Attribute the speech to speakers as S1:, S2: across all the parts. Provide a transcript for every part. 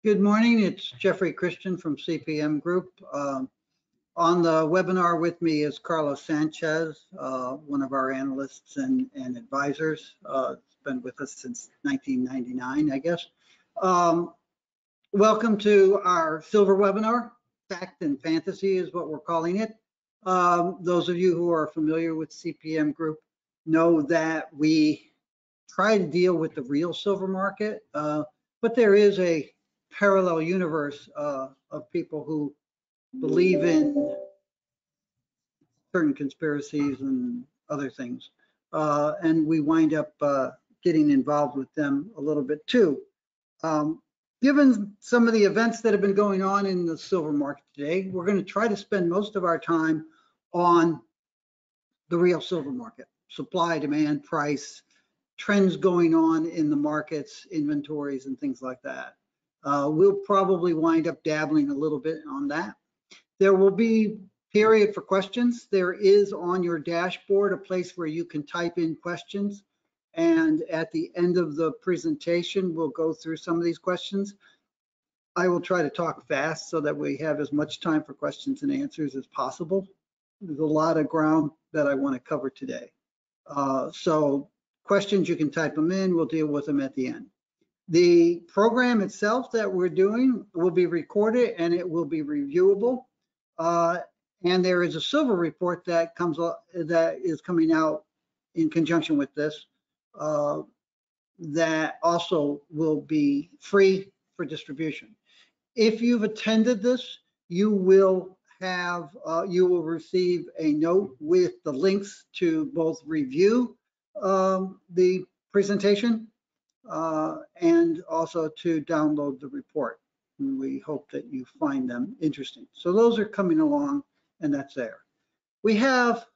S1: Good morning. It's Jeffrey Christian from CPM Group. On the webinar with me is Carlos Sanchez, one of our analysts and advisors. It's been with us since 1999, I guess. Welcome to our silver webinar. Fact and Fantasy is what we're calling it. Those of you who are familiar with CPM Group know that we try to deal with the real silver market, but there is a parallel universe of people who believe in certain conspiracies and other things. And we wind up getting involved with them a little bit too. Given some of the events that have been going on in the silver market today, we're going to try to spend most of our time on the real silver market, supply, demand, price, trends going on in the markets, inventories, and things like that. We'll probably wind up dabbling a little bit on that. There will be period for questions. There is on your dashboard a place where you can type in questions. And at the end of the presentation, we'll go through some of these questions. I will try to talk fast so that we have as much time for questions and answers as possible. There's a lot of ground that I want to cover today. So questions, you can type them in. We'll deal with them at the end. The program itself that we're doing will be recorded and it will be reviewable. And there is a silver report that is coming out in conjunction with this that also will be free for distribution. If you've attended this, you will receive a note with the links to both review the presentation and also to download the report. And we hope that you find them interesting. So those are coming along, and that's there. We have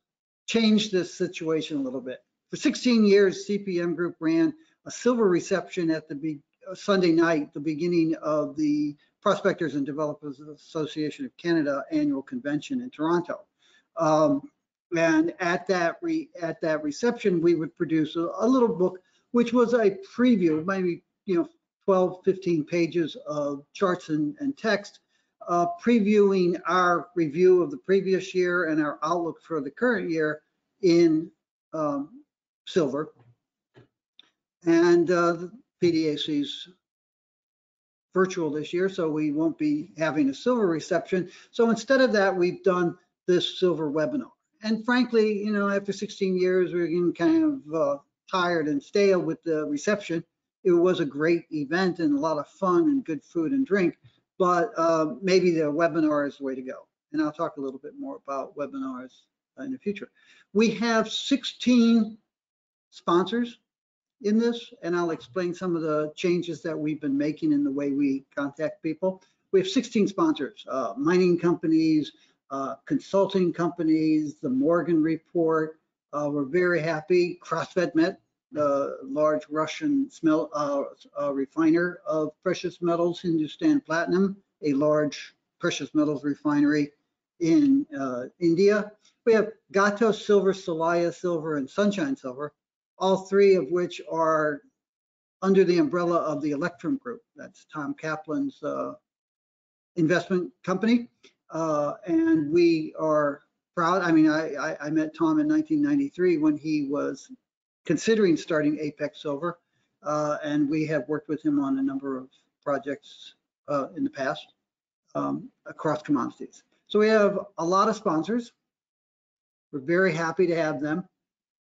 S1: changed this situation a little bit. For 16 years, CPM Group ran a silver reception at the Sunday night, the beginning of the Prospectors and Developers Association of Canada annual convention in Toronto. And at that reception, we would produce a little book, which was a preview, maybe 12, 15 pages of charts and text, previewing our review of the previous year and our outlook for the current year in silver. And the PDAC's virtual this year, so we won't be having a silver reception. So instead of that, we've done this silver webinar. And frankly, after 16 years, we're getting kind of tired and stale with the reception. It was a great event and a lot of fun and good food and drink, but maybe the webinar is the way to go. And I'll talk a little bit more about webinars in the future. We have 16 sponsors in this, and I'll explain some of the changes that we've been making in the way we contact people. We have 16 sponsors, mining companies, consulting companies, the Morgan Report. We're very happy. Crossfed, the large Russian refiner of precious metals, Hindustan Platinum, a large precious metals refinery in India. We have Gatos Silver, Celaya Silver, and Sunshine Silver, all three of which are under the umbrella of the Electrum Group. That's Tom Kaplan's investment company. And we are proud. I mean, I met Tom in 1993 when he was considering starting Apex Silver, and we have worked with him on a number of projects in the past across commodities. So we have a lot of sponsors. We're very happy to have them.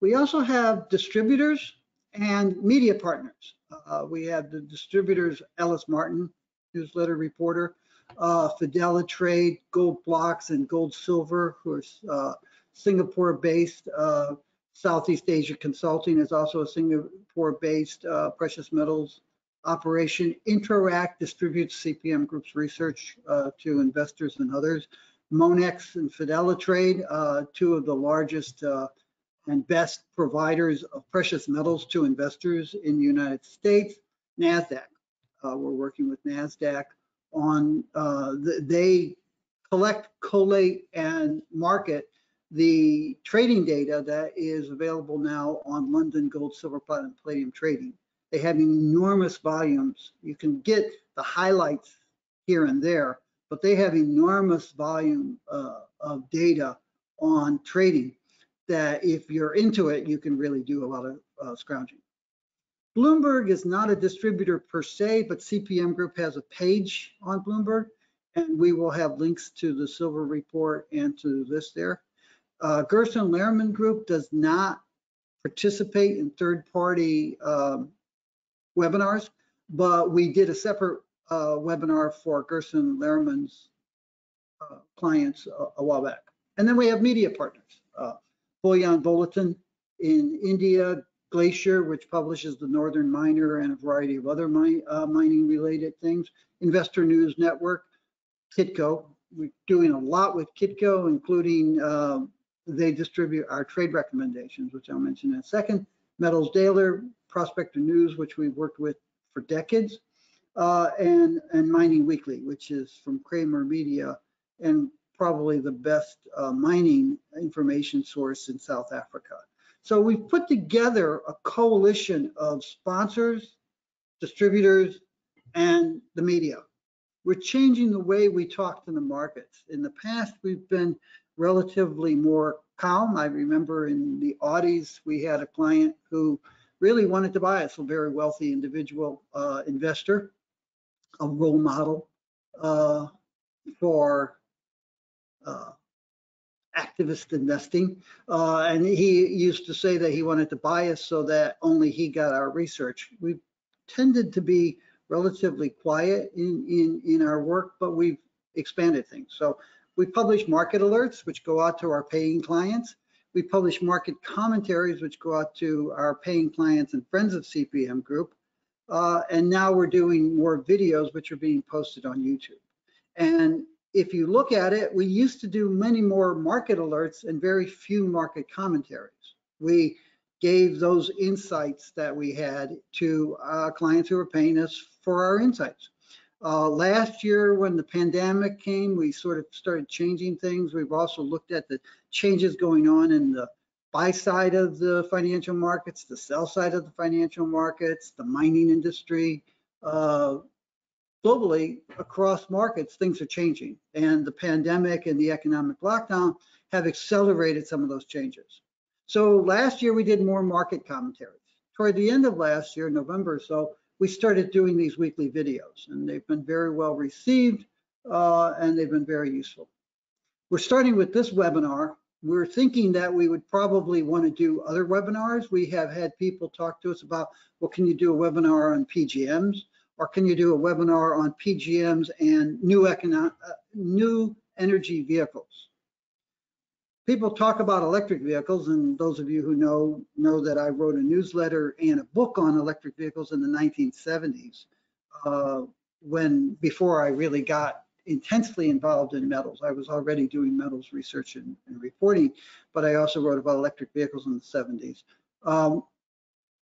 S1: We also have distributors and media partners. We have the distributors, Ellis Martin, newsletter reporter, Fidelitrade, Gold Blocks, and Gold Silver, who are Singapore-based. Southeast Asia Consulting is also a Singapore-based precious metals operation. Interact distributes CPM Group's research to investors and others. Monex and Fidelitrade, two of the largest and best providers of precious metals to investors in the United States. NASDAQ, we're working with NASDAQ on, they collect, collate, and market the trading data that is available now on London Gold, Silver, Platinum, Palladium trading. They have enormous volumes. You can get the highlights here and there, but they have enormous volume of data on trading that if you're into it, you can really do a lot of scrounging. Bloomberg is not a distributor per se, but CPM Group has a page on Bloomberg, and we will have links to the silver report and to this there. Gerson Lehrman Group does not participate in third-party webinars, but we did a separate webinar for Gerson Lehrman's clients a while back. And then we have media partners, Bullion Bulletin in India, Glacier, which publishes the Northern Miner and a variety of other mining-related things, Investor News Network, Kitco. We're doing a lot with Kitco, including they distribute our trade recommendations, which I'll mention in a second, Metals Daily, Prospector News, which we've worked with for decades, and Mining Weekly, which is from Kramer Media and probably the best mining information source in South Africa. So we've put together a coalition of sponsors, distributors, and the media. We're changing the way we talk to the markets. In the past, we've been relatively more calm. I remember in the Audis, we had a client who really wanted to buy us, a very wealthy individual investor, a role model for activist investing. And he used to say that he wanted to buy us so that only he got our research. We've tended to be relatively quiet in our work, but we've expanded things. So we publish market alerts, which go out to our paying clients. We publish market commentaries, which go out to our paying clients and friends of CPM Group. And now we're doing more videos, which are being posted on YouTube. And if you look at it, we used to do many more market alerts and very few market commentaries. We gave those insights that we had to clients who were paying us for our insights. Last year, when the pandemic came, we sort of started changing things. We've also looked at the changes going on in the buy side of the financial markets, the sell side of the financial markets, the mining industry. Globally, across markets, things are changing, and the pandemic and the economic lockdown have accelerated some of those changes. So last year, we did more market commentaries. Toward the end of last year, November or so, we started doing these weekly videos, and they've been very well received, and they've been very useful. We're starting with this webinar. We're thinking that we would probably want to do other webinars. We have had people talk to us about, well, can you do a webinar on PGMs? Or can you do a webinar on PGMs and new energy vehicles? People talk about electric vehicles, and those of you who know that I wrote a newsletter and a book on electric vehicles in the 1970s, before I really got intensely involved in metals. I was already doing metals research and reporting, but I also wrote about electric vehicles in the 70s.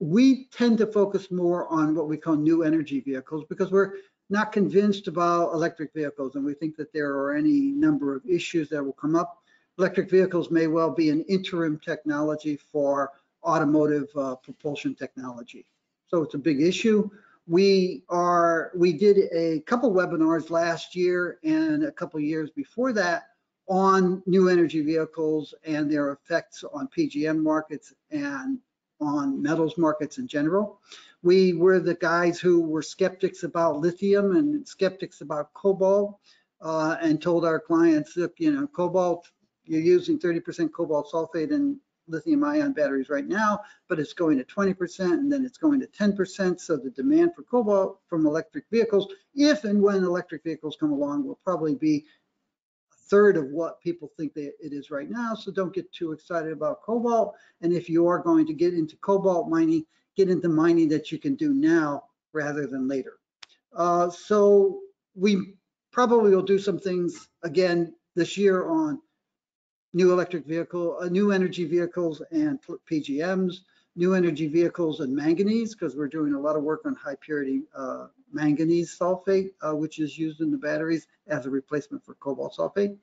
S1: We tend to focus more on what we call new energy vehicles because we're not convinced about electric vehicles, and we think that there are any number of issues that will come up. Electric vehicles may well be an interim technology for automotive propulsion technology. So it's a big issue. We did a couple webinars last year and a couple years before that on new energy vehicles and their effects on PGM markets and on metals markets in general. We were the guys who were skeptics about lithium and skeptics about cobalt, and told our clients, look, cobalt, you're using 30% cobalt sulfate in lithium ion batteries right now, but it's going to 20% and then it's going to 10%. So the demand for cobalt from electric vehicles, if and when electric vehicles come along, will probably be third of what people think that it is right now. So don't get too excited about cobalt. And if you are going to get into cobalt mining, get into mining that you can do now rather than later. So we probably will do some things again this year on new energy vehicles and PGMs, new energy vehicles and manganese, because we're doing a lot of work on high purity manganese sulfate, which is used in the batteries as a replacement for cobalt sulfate.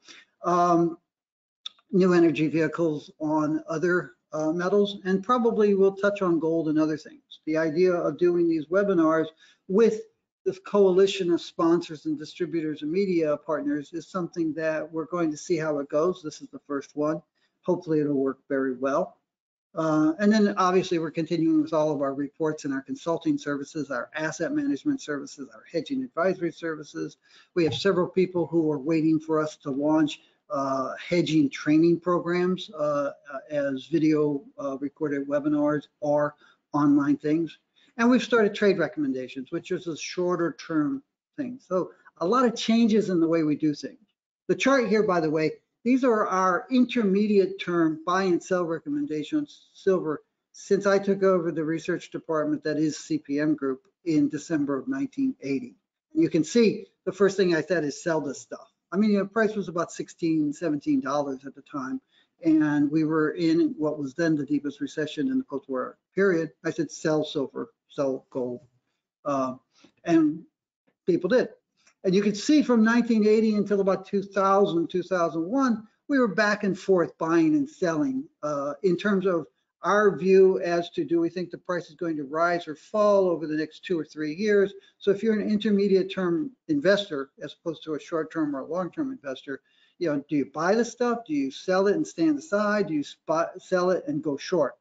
S1: New energy vehicles on other metals, and probably we'll touch on gold and other things. The idea of doing these webinars with this coalition of sponsors and distributors and media partners is something that we're going to see how it goes. This is the first one. Hopefully it'll work very well. And then obviously we're continuing with all of our reports and our consulting services, our asset management services, our hedging advisory services. We have several people who are waiting for us to launch hedging training programs as video recorded webinars or online things. And we've started trade recommendations, which is a shorter term thing. So a lot of changes in the way we do things. The chart here, by the way, these are our intermediate term buy and sell recommendations, silver, since I took over the research department that is CPM Group in December of 1980. You can see the first thing I said is sell this stuff. I mean, the price was about $16, $17 at the time, and we were in what was then the deepest recession in the post-war period. I said sell silver, sell gold, and people did. And you can see from 1980 until about 2000, 2001, we were back and forth buying and selling in terms of our view as to do we think the price is going to rise or fall over the next 2 or 3 years. So if you're an intermediate term investor, as opposed to a short term or a long term investor, you know, do you buy the stuff? Do you sell it and stand aside? Do you sell it and go short?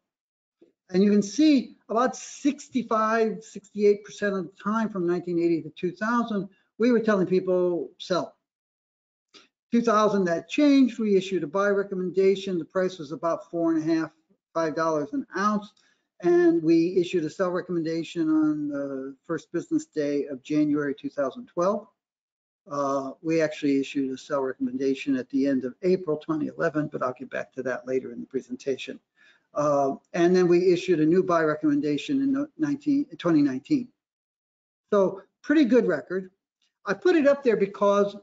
S1: And you can see about 65, 68% of the time from 1980 to 2000, we were telling people sell. 2000, that changed. We issued a buy recommendation. The price was about $4.50, $5 an ounce. And we issued a sell recommendation on the first business day of January 2012. We actually issued a sell recommendation at the end of April 2011, but I'll get back to that later in the presentation. And then we issued a new buy recommendation in 2019. So pretty good record. I put it up there because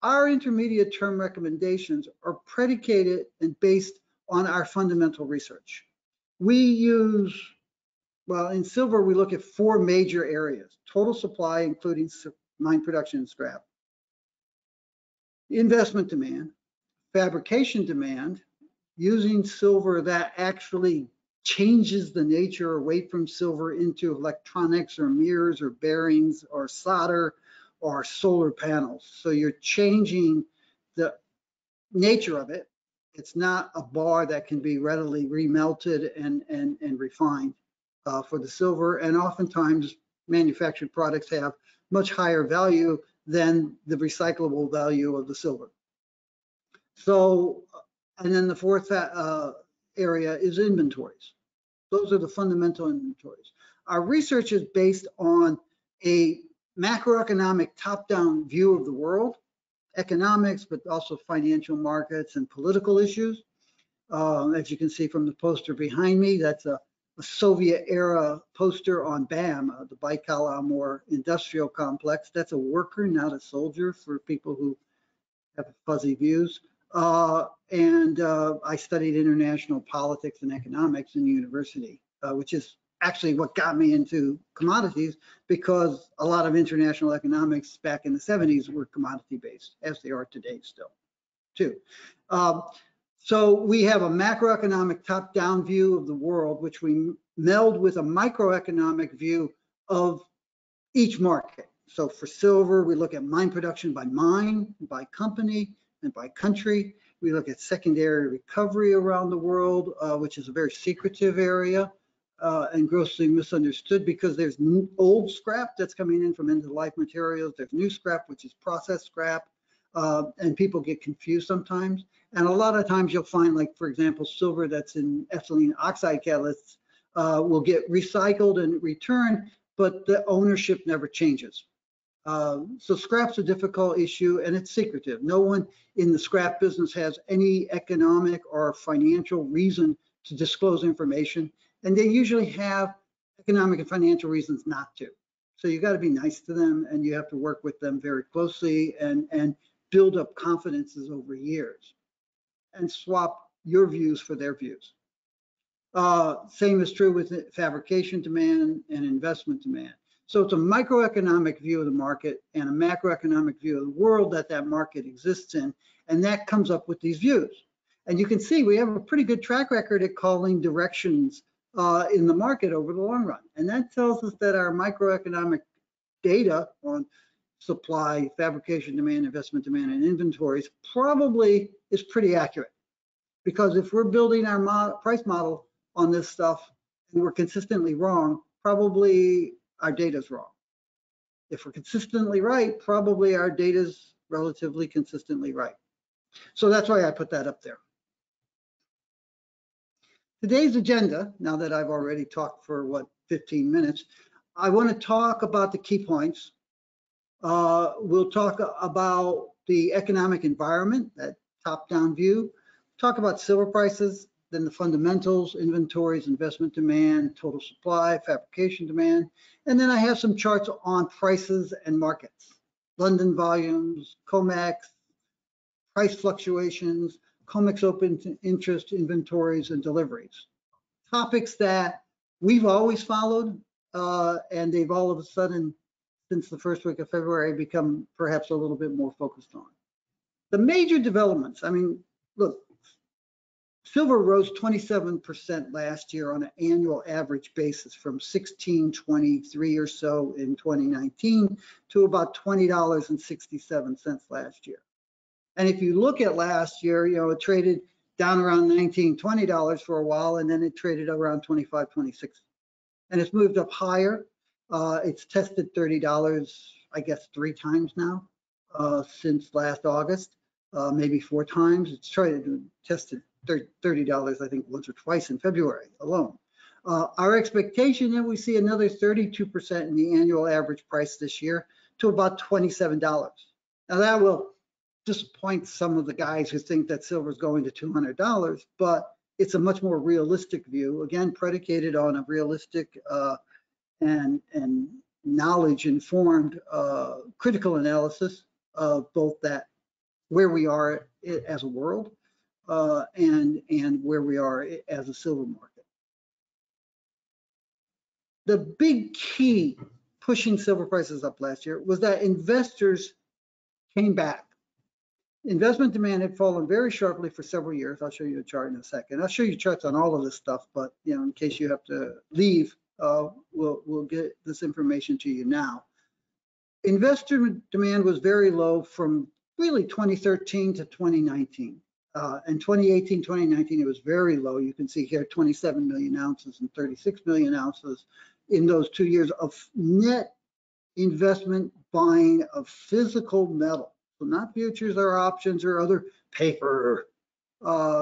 S1: our intermediate term recommendations are predicated and based on our fundamental research. We use, well, in silver, we look at 4 major areas: total supply, including mine production and scrap, investment demand, fabrication demand, using silver that actually changes the nature away from silver into electronics or mirrors or bearings or solder or solar panels. So you're changing the nature of it. It's not a bar that can be readily remelted and refined for the silver. And oftentimes manufactured products have much higher value than the recyclable value of the silver. So, and then the fourth area is inventories. Those are the fundamental inventories. Our research is based on a macroeconomic top-down view of the world, economics, but also financial markets and political issues. As you can see from the poster behind me, that's a Soviet-era poster on BAM, the Baikal-Amur Industrial Complex. That's a worker, not a soldier, for people who have fuzzy views. I studied international politics and economics in university, which is actually what got me into commodities, because a lot of international economics back in the 70s were commodity based, as they are today still, too. So we have a macroeconomic top-down view of the world, which we meld with a microeconomic view of each market. So for silver, we look at mine production by mine, by company, and by country. We look at secondary recovery around the world, which is a very secretive area. And grossly misunderstood, because there's old scrap that's coming in from end-of-life materials. There's new scrap, which is processed scrap, and people get confused sometimes. And a lot of times you'll find, like, for example, silver that's in ethylene oxide catalysts will get recycled and returned, but the ownership never changes. So scrap's a difficult issue, and it's secretive. No one in the scrap business has any economic or financial reason to disclose information. And they usually have economic and financial reasons not to. So you got to be nice to them, and you have to work with them very closely and build up confidences over years and swap your views for their views. Same is true with fabrication demand and investment demand. So it's a microeconomic view of the market and a macroeconomic view of the world that market exists in, and that comes up with these views. And you can see we have a pretty good track record at calling directions in the market over the long run. And that tells us that our microeconomic data on supply, fabrication demand, investment demand, and inventories probably is pretty accurate. Because if we're building our price model on this stuff and we're consistently wrong, probably our data's wrong. If we're consistently right, probably our data's relatively consistently right. So that's why I put that up there. Today's agenda, now that I've already talked for 15 minutes, I want to talk about the key points. We'll talk about the economic environment, that top-down view, talk about silver prices, then the fundamentals, inventories, investment demand, total supply, fabrication demand, and then I have some charts on prices and markets, London volumes, COMEX, price fluctuations, COMEX open interest, inventories, and deliveries. Topics that we've always followed, and they've all of a sudden, since the first week of February, become perhaps a little bit more focused on. The major developments, I mean, look, silver rose 27% last year on an annual average basis from $16.23 or so in 2019 to about $20.67 last year. And if you look at last year, you know, it traded down around $19, $20 for a while, and then it traded around $25, $26. And it's moved up higher. It's tested $30, I guess, 3 times now since last August, maybe 4 times. It's tested $30, I think, once or twice in February alone. Our expectation that we see another 32% in the annual average price this year to about $27. Now that will disappoint some of the guys who think that silver is going to $200, but it's a much more realistic view, again, predicated on a realistic and knowledge-informed critical analysis of both that, where we are as a world and where we are as a silver market. The big key pushing silver prices up last year was that investors came back. Investment demand had fallen very sharply for several years. I'll show you a chart in a second. I'll show you charts on all of this stuff, but you know, in case you have to leave, we'll get this information to you now. Investor demand was very low from really 2013 to 2019. In 2018, 2019, it was very low. You can see here 27 million ounces and 36 million ounces in those 2 years of net investment buying of physical metal. So not futures or options or other paper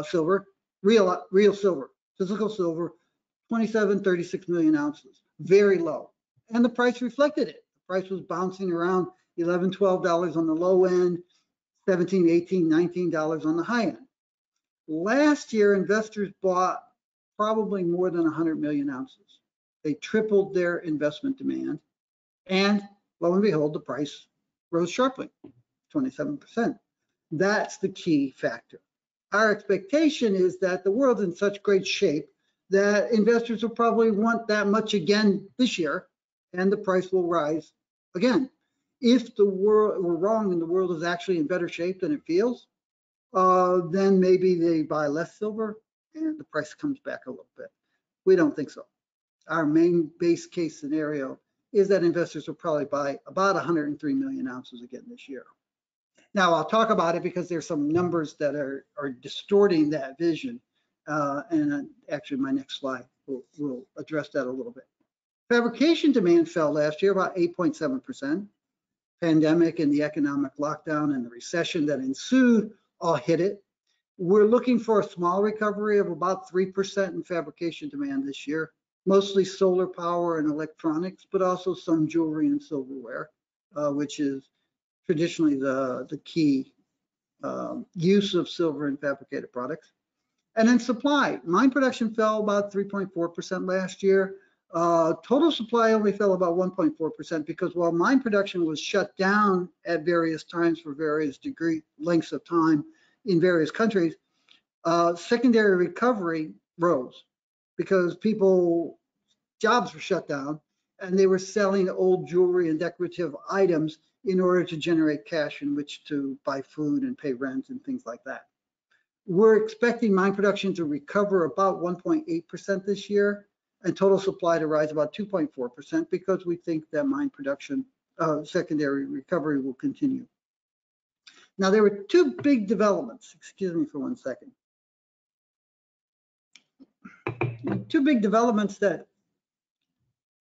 S1: silver, real silver, physical silver, 27, 36 million ounces, very low. And the price reflected it. The price was bouncing around $11, $12 on the low end, $17, $18, $19 on the high end. Last year, investors bought probably more than 100 million ounces. They tripled their investment demand, and lo and behold, the price rose sharply, 27%. That's the key factor. Our expectation is that the world's in such great shape that investors will probably want that much again this year, and the price will rise again. If the world, we're wrong and the world is actually in better shape than it feels, then maybe they buy less silver and the price comes back a little bit. We don't think so. Our main base case scenario is that investors will probably buy about 103 million ounces again this year. Now I'll talk about it because there's some numbers that are distorting that vision. And actually my next slide will address that a little bit. Fabrication demand fell last year about 8.7%. Pandemic and the economic lockdown and the recession that ensued all hit it. We're looking for a small recovery of about 3% in fabrication demand this year, mostly solar power and electronics, but also some jewelry and silverware, which is traditionally the key use of silver in fabricated products. And then supply, mine production fell about 3.4% last year. Total supply only fell about 1.4% because while mine production was shut down at various times for various lengths of time in various countries, secondary recovery rose because jobs were shut down and they were selling old jewelry and decorative items in order to generate cash in which to buy food and pay rent and things like that. We're expecting mine production to recover about 1.8% this year and total supply to rise about 2.4% because we think that mine production secondary recovery will continue. Now, there were two big developments. Excuse me for 1 second. Two big developments that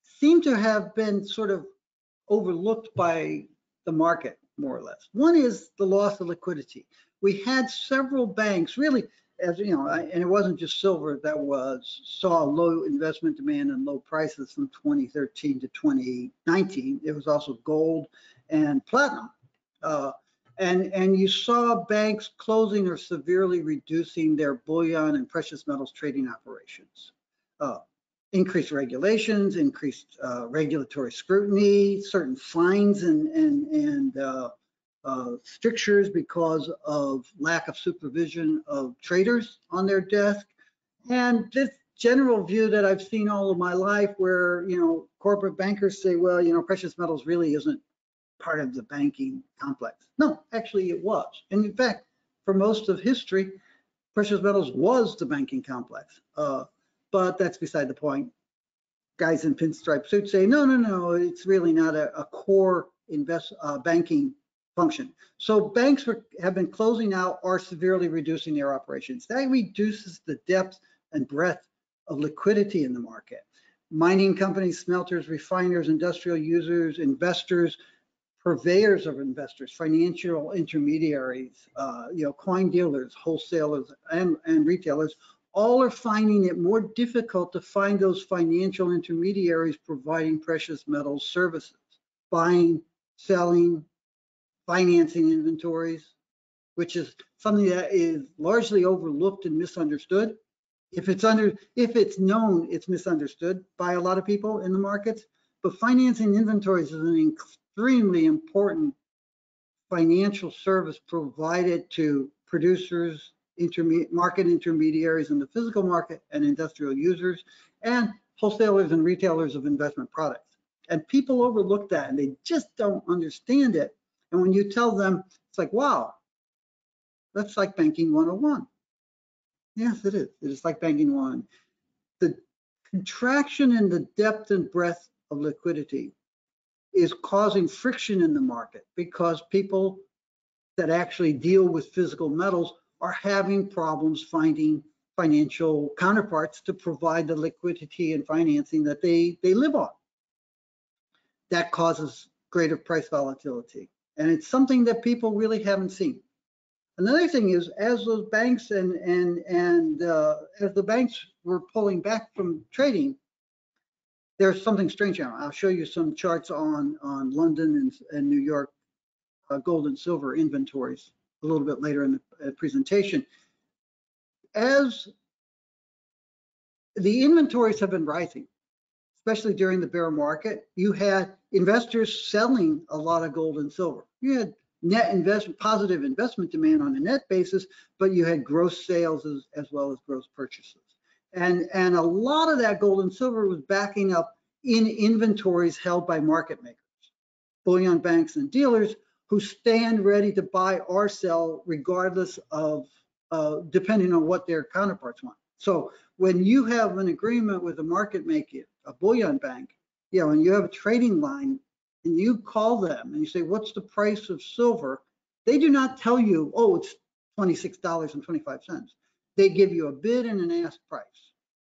S1: seem to have been sort of overlooked by the market, more or less. One is the loss of liquidity. We had several banks, really, as you know, and it wasn't just silver that saw low investment demand and low prices from 2013 to 2019. It was also gold and platinum. And you saw banks closing or severely reducing their bullion and precious metals trading operations. Increased regulations, increased regulatory scrutiny, certain fines and strictures because of lack of supervision of traders on their desk. And this general view that I've seen all of my life where, you know, corporate bankers say, well, you know, precious metals really isn't part of the banking complex. No, actually it was. And in fact, for most of history, precious metals was the banking complex. But that's beside the point. Guys in pinstripe suits say, no, it's really not a core banking function. So banks have been closing out or severely reducing their operations. That reduces the depth and breadth of liquidity in the market. Mining companies, smelters, refiners, industrial users, investors, purveyors of investors, financial intermediaries, you know, coin dealers, wholesalers, and retailers, all are finding it more difficult to find those financial intermediaries providing precious metals services, buying, selling, financing inventories, which is something that is largely overlooked and misunderstood. If it's known, it's misunderstood by a lot of people in the markets. But financing inventories is an extremely important financial service provided to producers, market intermediaries in the physical market, and industrial users, and wholesalers and retailers of investment products. And people overlook that, and they just don't understand it. And when you tell them, it's like, wow, that's like banking 101. Yes, it is. It is like banking 101. The contraction in the depth and breadth of liquidity is causing friction in the market because people that actually deal with physical metals are having problems finding financial counterparts to provide the liquidity and financing that they live on. That causes greater price volatility. And it's something that people really haven't seen. Another thing is, as those banks as the banks were pulling back from trading, there's something strange now. I'll show you some charts on London and New York gold and silver inventories a little bit later in the presentation. As the inventories have been rising, especially during the bear market, you had investors selling a lot of gold and silver. You had positive investment demand on a net basis, but you had gross sales as well as gross purchases. And a lot of that gold and silver was backing up in inventories held by market makers, bullion banks and dealers who stand ready to buy or sell regardless of, depending on what their counterparts want. So when you have an agreement with a market maker, a bullion bank, you know, and you have a trading line and you call them and you say, what's the price of silver? They do not tell you, oh, it's $26.25. They give you a bid and an ask price.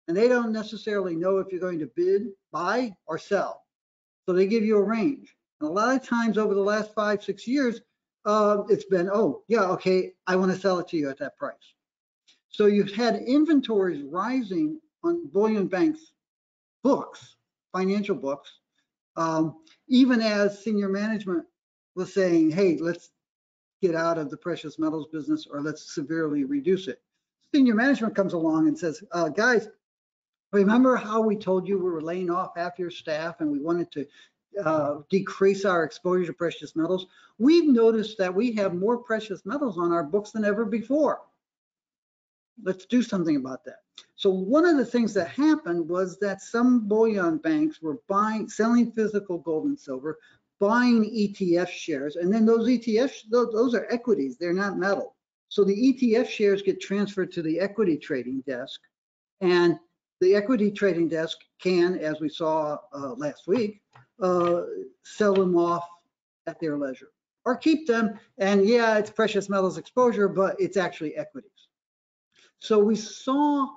S1: And they don't necessarily know if you're going to bid, buy, or sell. So they give you a range. And a lot of times over the last 5-6 years, it's been, oh, yeah, okay, I want to sell it to you at that price. So you've had inventories rising on bullion banks' books, financial books, even as senior management was saying, hey, let's get out of the precious metals business or let's severely reduce it. Senior management comes along and says, guys, remember how we told you we were laying off half your staff and we wanted to decrease our exposure to precious metals? We've noticed that we have more precious metals on our books than ever before. Let's do something about that. So one of the things that happened was that some bullion banks were selling physical gold and silver, buying ETF shares, and then those ETFs, those are equities, they're not metal. So the ETF shares get transferred to the equity trading desk, and the equity trading desk can, as we saw last week, sell them off at their leisure or keep them. And yeah, it's precious metals exposure, but it's actually equities. So we saw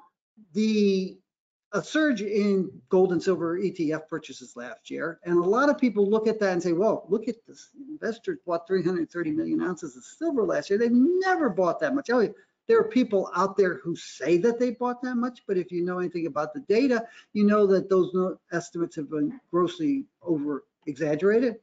S1: a surge in gold and silver ETF purchases last year. And a lot of people look at that and say, well, look at this. Investors bought 330 million ounces of silver last year. They've never bought that much. There are people out there who say that they bought that much, but if you know anything about the data, you know that those estimates have been grossly over exaggerated.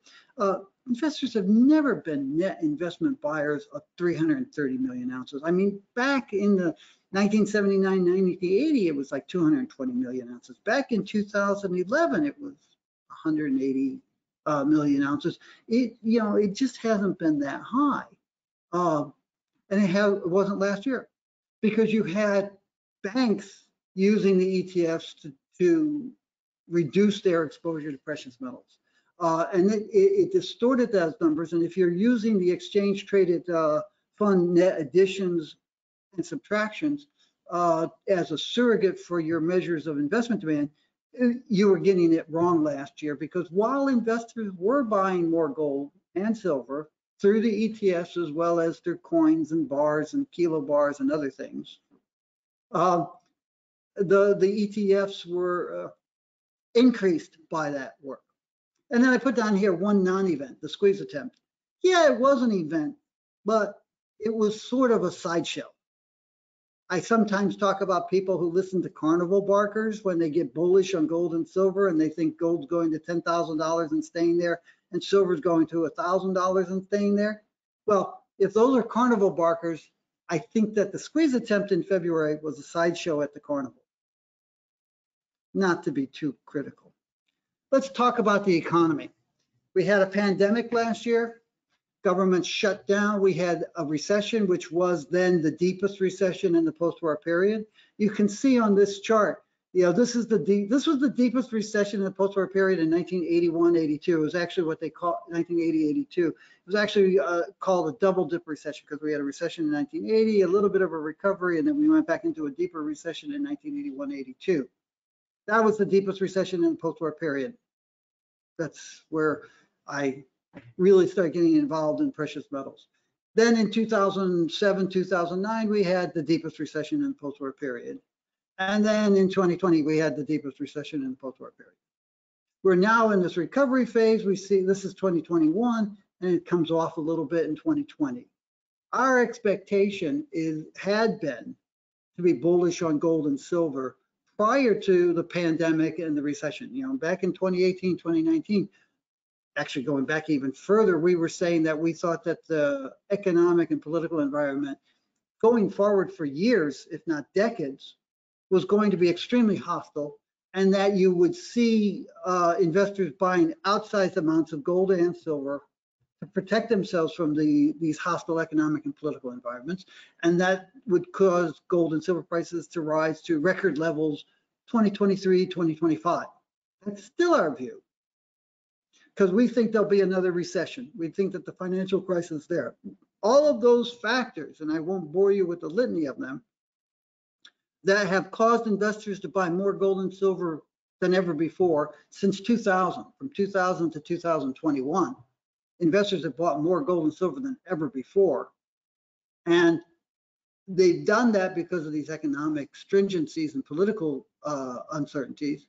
S1: Investors have never been net investment buyers of 330 million ounces. I mean, back in the 1979, 1980, it was like 220 million ounces. Back in 2011, it was 180 million ounces. It just hasn't been that high. And it wasn't last year because you had banks using the ETFs to reduce their exposure to precious metals. And it distorted those numbers. And if you're using the exchange traded fund net additions and subtractions as a surrogate for your measures of investment demand, you were getting it wrong last year, because while investors were buying more gold and silver through the ETFs as well as through coins and bars and kilo bars and other things, the ETFs were increased by that work. And then I put down here one non-event, the squeeze attempt. Yeah, it was an event, but it was sort of a sideshow. I sometimes talk about people who listen to carnival barkers when they get bullish on gold and silver and they think gold's going to $10,000 and staying there and silver's going to $1,000 and staying there. Well, if those are carnival barkers, I think that the squeeze attempt in February was a sideshow at the carnival. Not to be too critical. Let's talk about the economy. We had a pandemic last year. Government shut down. We had a recession, which was then the deepest recession in the post-war period. You can see on this chart, this was the deepest recession in the post-war period in 1981-82. It was actually what they call 1980-82. It was actually called a double dip recession because we had a recession in 1980, a little bit of a recovery, and then we went back into a deeper recession in 1981-82. That was the deepest recession in the post-war period. That's where I really started getting involved in precious metals. Then in 2007, 2009, we had the deepest recession in the post-war period. And then in 2020, we had the deepest recession in the post-war period. We're now in this recovery phase. We see this is 2021, and it comes off a little bit in 2020. Our expectation had been to be bullish on gold and silver prior to the pandemic and the recession. Back in 2018, 2019, actually going back even further, we were saying that we thought that the economic and political environment going forward for years, if not decades, was going to be extremely hostile, and that you would see investors buying outsized amounts of gold and silver to protect themselves from these hostile economic and political environments, and that would cause gold and silver prices to rise to record levels 2023, 2025. That's still our view, because we think there'll be another recession. We think that the financial crisis is there. All of those factors, and I won't bore you with the litany of them, that have caused investors to buy more gold and silver than ever before since 2000. From 2000 to 2021, investors have bought more gold and silver than ever before. And they've done that because of these economic stringencies and political uncertainties.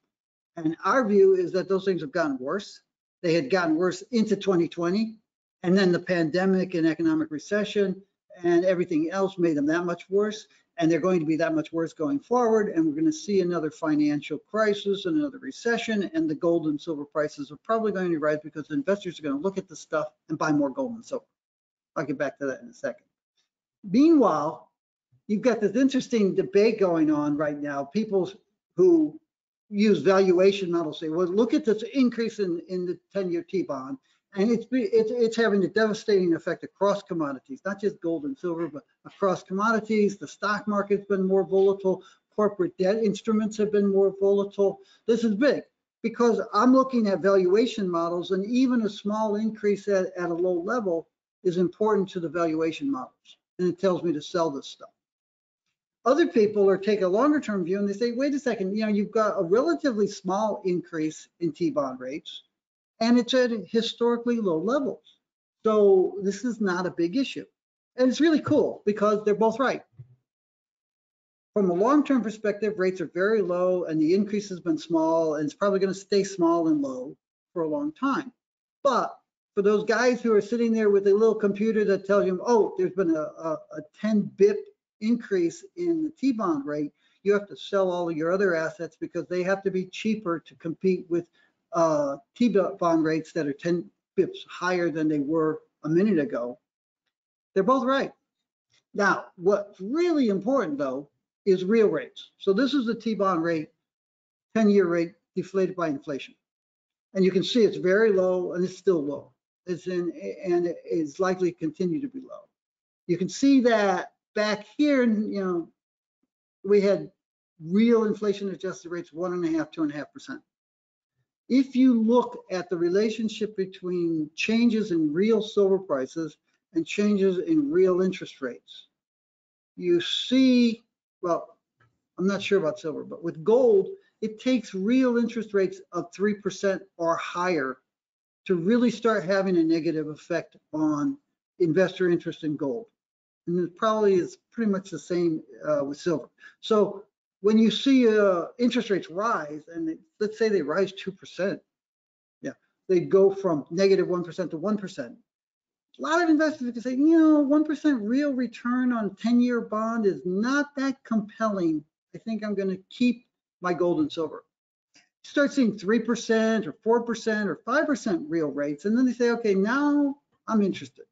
S1: And our view is that those things have gotten worse. They had gotten worse into 2020, and then the pandemic and economic recession and everything else made them that much worse, and they're going to be that much worse going forward, and we're going to see another financial crisis and another recession, and the gold and silver prices are probably going to rise because investors are going to look at the stuff and buy more gold and silver. I'll get back to that in a second. Meanwhile, you've got this interesting debate going on right now. People who use valuation models say, well, look at this increase in the 10-year T-bond, and it's having a devastating effect across commodities, not just gold and silver, but across commodities. The stock market's been more volatile. Corporate debt instruments have been more volatile. This is big because I'm looking at valuation models, and even a small increase at a low level is important to the valuation models, and it tells me to sell this stuff. Other people are take a longer term view and they say, wait a second, you've got a relatively small increase in T-bond rates and it's at historically low levels. So this is not a big issue. And it's really cool because they're both right. From a long-term perspective, rates are very low and the increase has been small and it's probably going to stay small and low for a long time. But for those guys who are sitting there with a little computer that tells you, oh, there's been a 10 bip increase in the T-bond rate, you have to sell all of your other assets because they have to be cheaper to compete with T-bond rates that are 10 bips higher than they were a minute ago. They're both right. Now, what's really important though is real rates. So this is the T-bond rate, 10-year rate deflated by inflation. And you can see it's very low and it's still low. And it's likely to continue to be low. You can see that back here, we had real inflation adjusted rates 1.5%, 2.5%. If you look at the relationship between changes in real silver prices and changes in real interest rates, you see, well, I'm not sure about silver, but with gold, it takes real interest rates of 3% or higher to really start having a negative effect on investor interest in gold. And it probably is pretty much the same with silver. So when you see interest rates rise, and let's say they rise 2%, they go from -1% to 1%. A lot of investors can say, 1% real return on 10-year bond is not that compelling. I think I'm going to keep my gold and silver. Start seeing 3% or 4% or 5% real rates, and then they say, okay, now I'm interested.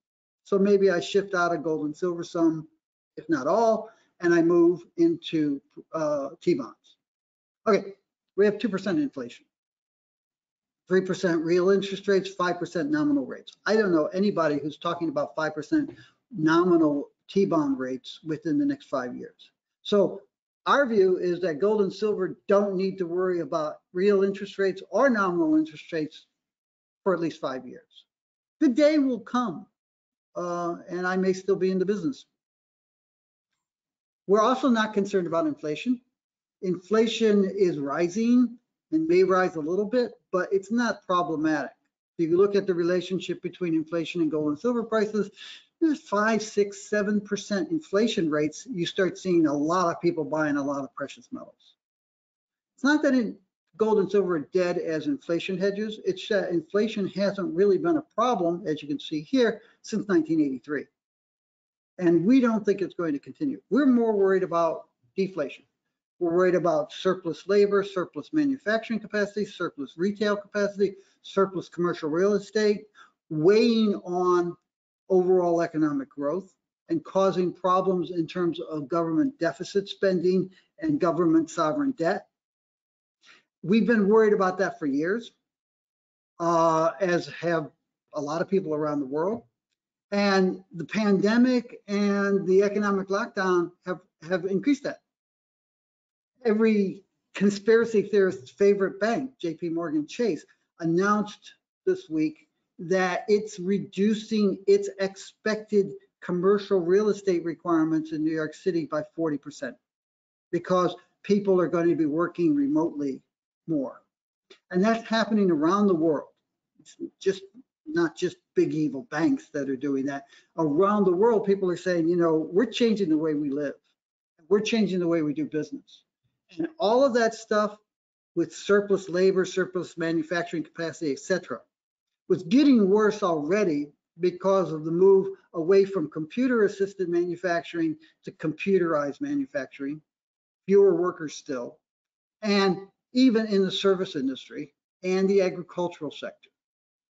S1: So maybe I shift out of gold and silver some, if not all, and I move into T-bonds. Okay, we have 2% inflation, 3% real interest rates, 5% nominal rates. I don't know anybody who's talking about 5% nominal T-bond rates within the next 5 years. So our view is that gold and silver don't need to worry about real interest rates or nominal interest rates for at least 5 years. The day will come, and I may still be in the business. We're also not concerned about inflation. Inflation is rising and may rise a little bit, but it's not problematic. If you look at the relationship between inflation and gold and silver prices, there's 5, 6, 7% inflation rates. You start seeing a lot of people buying a lot of precious metals. It's not that gold and silver are dead as inflation hedges. It's that inflation hasn't really been a problem, as you can see here, since 1983. And we don't think it's going to continue. We're more worried about deflation. We're worried about surplus labor, surplus manufacturing capacity, surplus retail capacity, surplus commercial real estate, weighing on overall economic growth and causing problems in terms of government deficit spending and government sovereign debt. We've been worried about that for years, as have a lot of people around the world. And the pandemic and the economic lockdown have increased that. Every conspiracy theorist's favorite bank, JP Chase, announced this week that it's reducing its expected commercial real estate requirements in New York City by 40% because people are going to be working remotely more. And that's happening around the world. It's not just big evil banks that are doing that. Around the world, people are saying, we're changing the way we live. We're changing the way we do business. And all of that stuff with surplus labor, surplus manufacturing capacity, et cetera, was getting worse already because of the move away from computer-assisted manufacturing to computerized manufacturing, fewer workers still, and even in the service industry and the agricultural sector.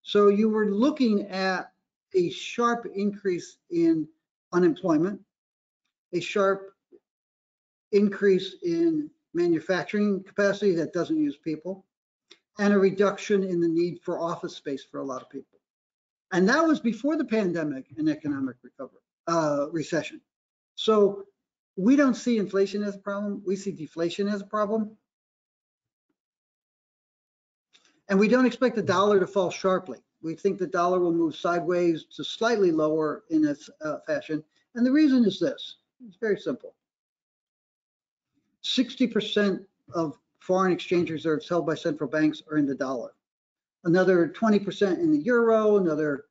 S1: So you were looking at a sharp increase in unemployment, a sharp increase in manufacturing capacity that doesn't use people, and a reduction in the need for office space for a lot of people. And that was before the pandemic and economic recession. So we don't see inflation as a problem. We see deflation as a problem. And we don't expect the dollar to fall sharply. We think the dollar will move sideways to slightly lower in its fashion. And the reason is this. It's very simple. 60% of foreign exchange reserves held by central banks are in the dollar. Another 20% in the euro, another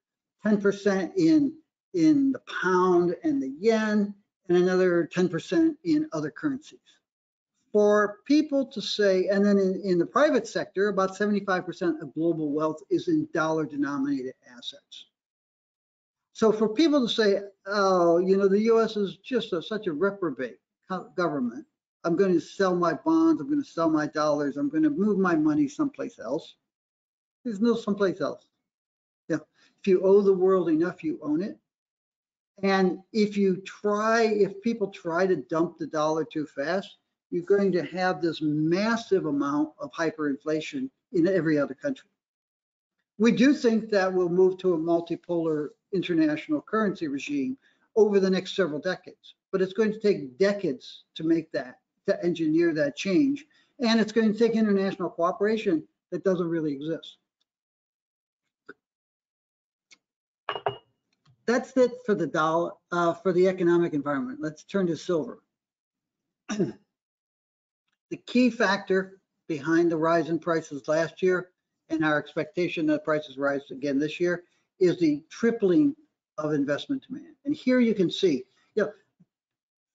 S1: 10% in the pound and the yen, and another 10% in other currencies. For people to say, and then in the private sector, about 75% of global wealth is in dollar-denominated assets. So for people to say, oh, you know, the US is just such a reprobate government, I'm going to sell my bonds, I'm going to sell my dollars, I'm going to move my money someplace else. There's no someplace else. Yeah. If you owe the world enough, you own it. And if people try to dump the dollar too fast, you're going to have this massive amount of hyperinflation in every other country. We do think that we'll move to a multipolar international currency regime over the next several decades, but it's going to take decades to make that, to engineer that change. And it's going to take international cooperation that doesn't really exist. That's it for the dollar, for the economic environment. Let's turn to silver. The key factor behind the rise in prices last year and our expectation that prices rise again this year is the tripling of investment demand. And here you can see, you know,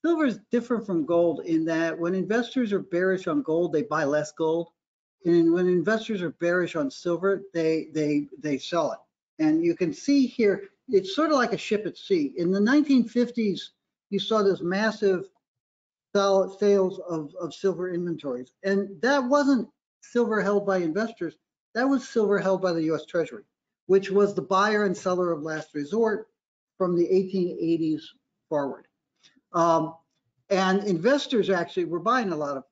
S1: silver is different from gold in that when investors are bearish on gold, they buy less gold. And when investors are bearish on silver, they sell it. And you can see here, it's sort of like a ship at sea. In the 1950s, you saw this massive sales of silver inventories. And that wasn't silver held by investors. That was silver held by the US Treasury, which was the buyer and seller of last resort from the 1880s forward. And investors actually were buying a lot of,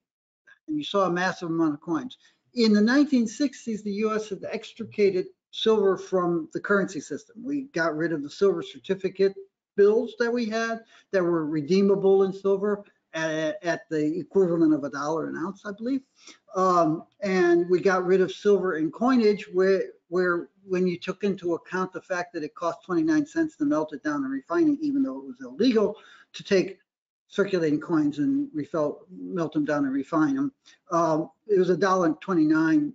S1: and you saw a massive amount of coins. In the 1960s, the US had extricated silver from the currency system. We got rid of the silver certificate bills that we had that were redeemable in silver at the equivalent of $1 an ounce, I believe. And we got rid of silver in coinage where when you took into account the fact that it cost 29 cents to melt it down and refine it, even though it was illegal to take circulating coins and melt them down and refine them. It was $1.29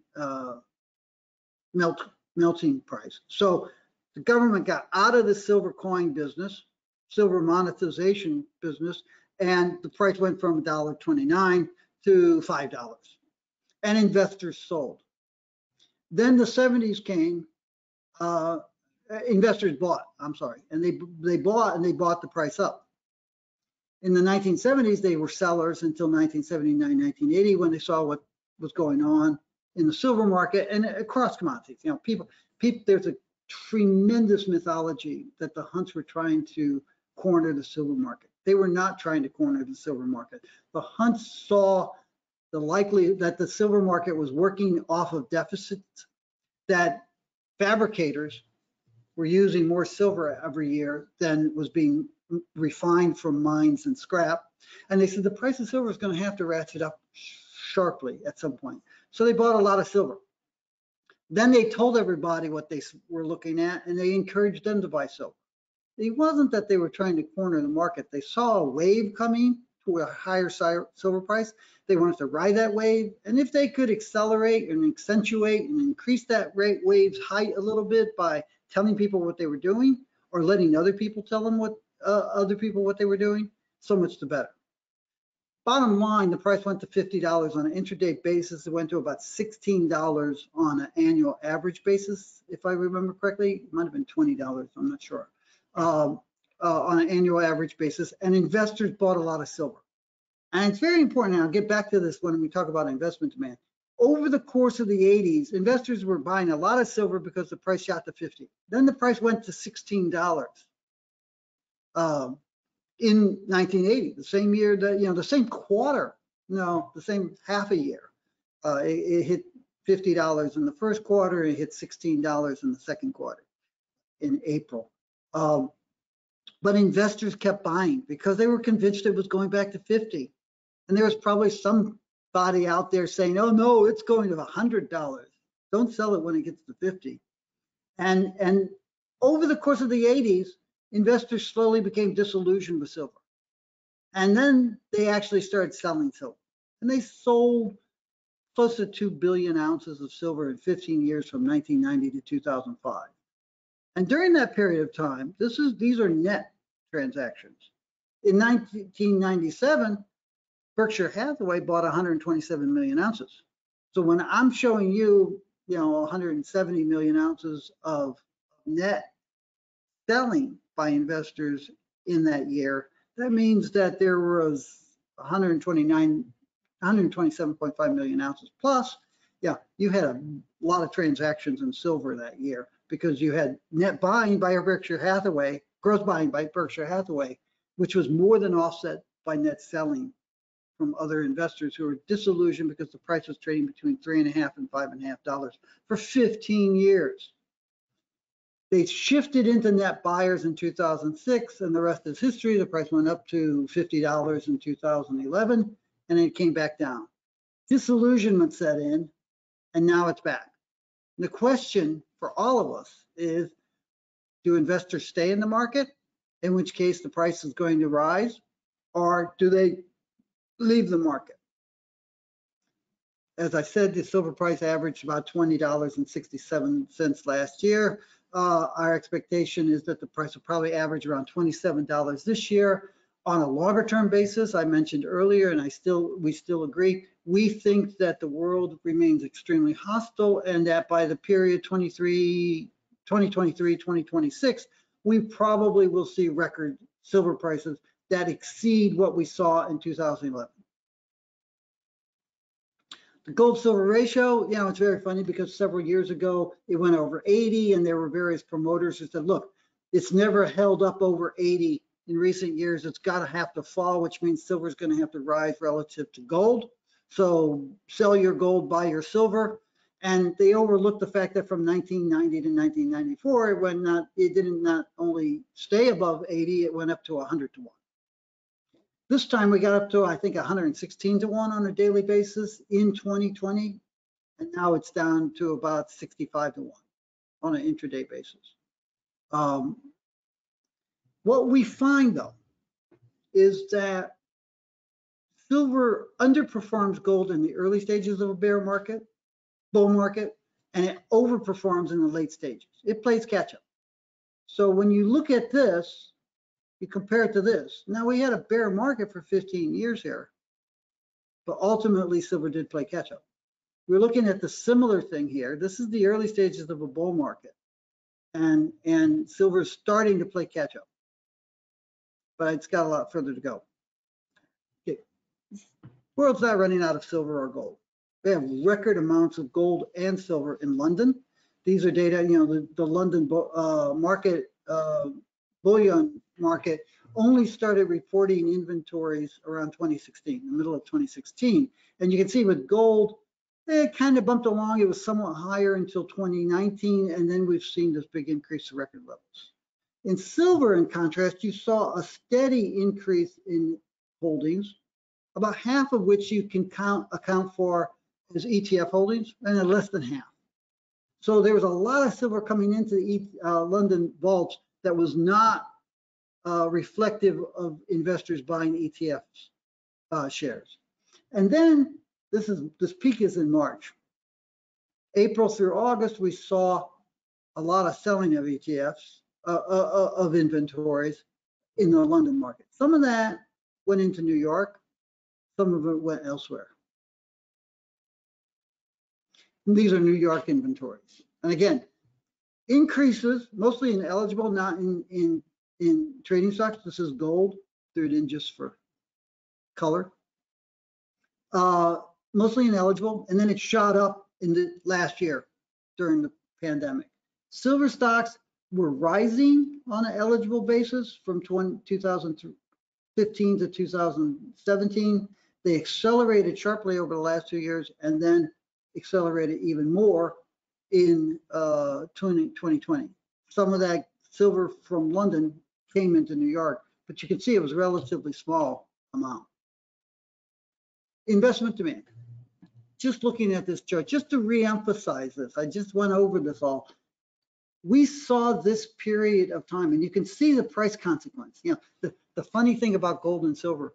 S1: melting price. So the government got out of the silver coin business, silver monetization business, and the price went from $1.29 to $5. And investors sold. Then the 70s came, investors bought, I'm sorry, and they bought the price up. In the 1970s, they were sellers until 1979, 1980, when they saw what was going on in the silver market and across commodities. You know, people, there's a tremendous mythology that the Hunts were trying to corner the silver market. They were not trying to corner the silver market. The Hunts saw the likelihood that the silver market was working off of deficits, that fabricators were using more silver every year than was being refined from mines and scrap. And they said the price of silver is going to have to ratchet up sharply at some point. So they bought a lot of silver. Then they told everybody what they were looking at, and they encouraged them to buy silver. It wasn't that they were trying to corner the market. They saw a wave coming to a higher silver price. They wanted to ride that wave. And if they could accelerate and accentuate and increase that wave's height a little bit by telling people what they were doing or letting other people tell them what they were doing, so much the better. Bottom line, the price went to $50 on an intraday basis. It went to about $16 on an annual average basis, if I remember correctly. It might have been $20, I'm not sure, on an annual average basis. And investors bought a lot of silver. And it's very important, and I'll get back to this when we talk about investment demand. Over the course of the 80s, investors were buying a lot of silver because the price shot to 50. Then the price went to $16. In 1980, the same year that, the same quarter, the same half a year, it hit $50 in the first quarter, it hit $16 in the second quarter in April. But investors kept buying because they were convinced it was going back to 50. And there was probably somebody out there saying, oh no, it's going to $100. Don't sell it when it gets to 50. And over the course of the 80s, investors slowly became disillusioned with silver. And then they actually started selling silver. And they sold close to 2 billion ounces of silver in 15 years from 1990 to 2005. And during that period of time, these are net transactions. In 1997, Berkshire Hathaway bought 127 million ounces. So when I'm showing you, 170 million ounces of net selling by investors in that year, that means that there was 127.5 million ounces plus. Yeah, you had a lot of transactions in silver that year because you had net buying by Berkshire Hathaway, gross buying by Berkshire Hathaway, which was more than offset by net selling from other investors who were disillusioned because the price was trading between $3.50 and $5.50 for 15 years. They shifted into net buyers in 2006, and the rest is history. The price went up to $50 in 2011, and then it came back down. Disillusionment set in, and now it's back. And the question for all of us is, do investors stay in the market, in which case the price is going to rise, or do they leave the market? As I said, the silver price averaged about $20.67 last year. Our expectation is that the price will probably average around $27 this year. On a longer term basis, I mentioned earlier, and we still agree, we think that the world remains extremely hostile and that by the period 2023, 2026, we probably will see record silver prices that exceed what we saw in 2011. The gold silver ratio, it's very funny because several years ago it went over 80 and there were various promoters who said, look, it's never held up over 80 in recent years. It's got to have to fall, which means silver is going to have to rise relative to gold. So sell your gold, buy your silver. And they overlooked the fact that from 1990 to 1994, it didn't not only stay above 80, it went up to 100 to 1. This time we got up to, I think, 116 to 1 on a daily basis in 2020, and now it's down to about 65 to 1 on an intraday basis. What we find, though, is that silver underperforms gold in the early stages of a bull market, and it overperforms in the late stages. It plays catch up. So when you look at this, you compare it to this. Now, we had a bear market for 15 years here, but ultimately silver did play catch up. We're looking at the similar thing here. This is the early stages of a bull market, and silver is starting to play catch up, but it's got a lot further to go. Okay. World's not running out of silver or gold. We have record amounts of gold and silver in London. These are data, the London market, Bullion market only started reporting inventories around 2016, the middle of 2016. And you can see with gold, it kind of bumped along. It was somewhat higher until 2019, and then we've seen this big increase to record levels. In silver, in contrast, you saw a steady increase in holdings, about half of which you can account for as ETF holdings, and then less than half. So there was a lot of silver coming into the London vaults that was not reflective of investors buying ETFs shares. And then this peak is in March. April through August, we saw a lot of selling of ETFs, of inventories in the London market. Some of that went into New York, some of it went elsewhere. And these are New York inventories. And again, increases mostly in eligible, not in trading stocks. This is gold, threw it in just for color. Mostly ineligible, and then it shot up in the last year during the pandemic. Silver stocks were rising on an eligible basis from 2015 to 2017. They accelerated sharply over the last 2 years and then accelerated even more in 2020. Some of that silver from London came into New York, but you can see it was a relatively small amount. Investment demand. Just looking at this chart, just to re-emphasize this, I just went over this all. We saw this period of time, and you can see the price consequence. The funny thing about gold and silver,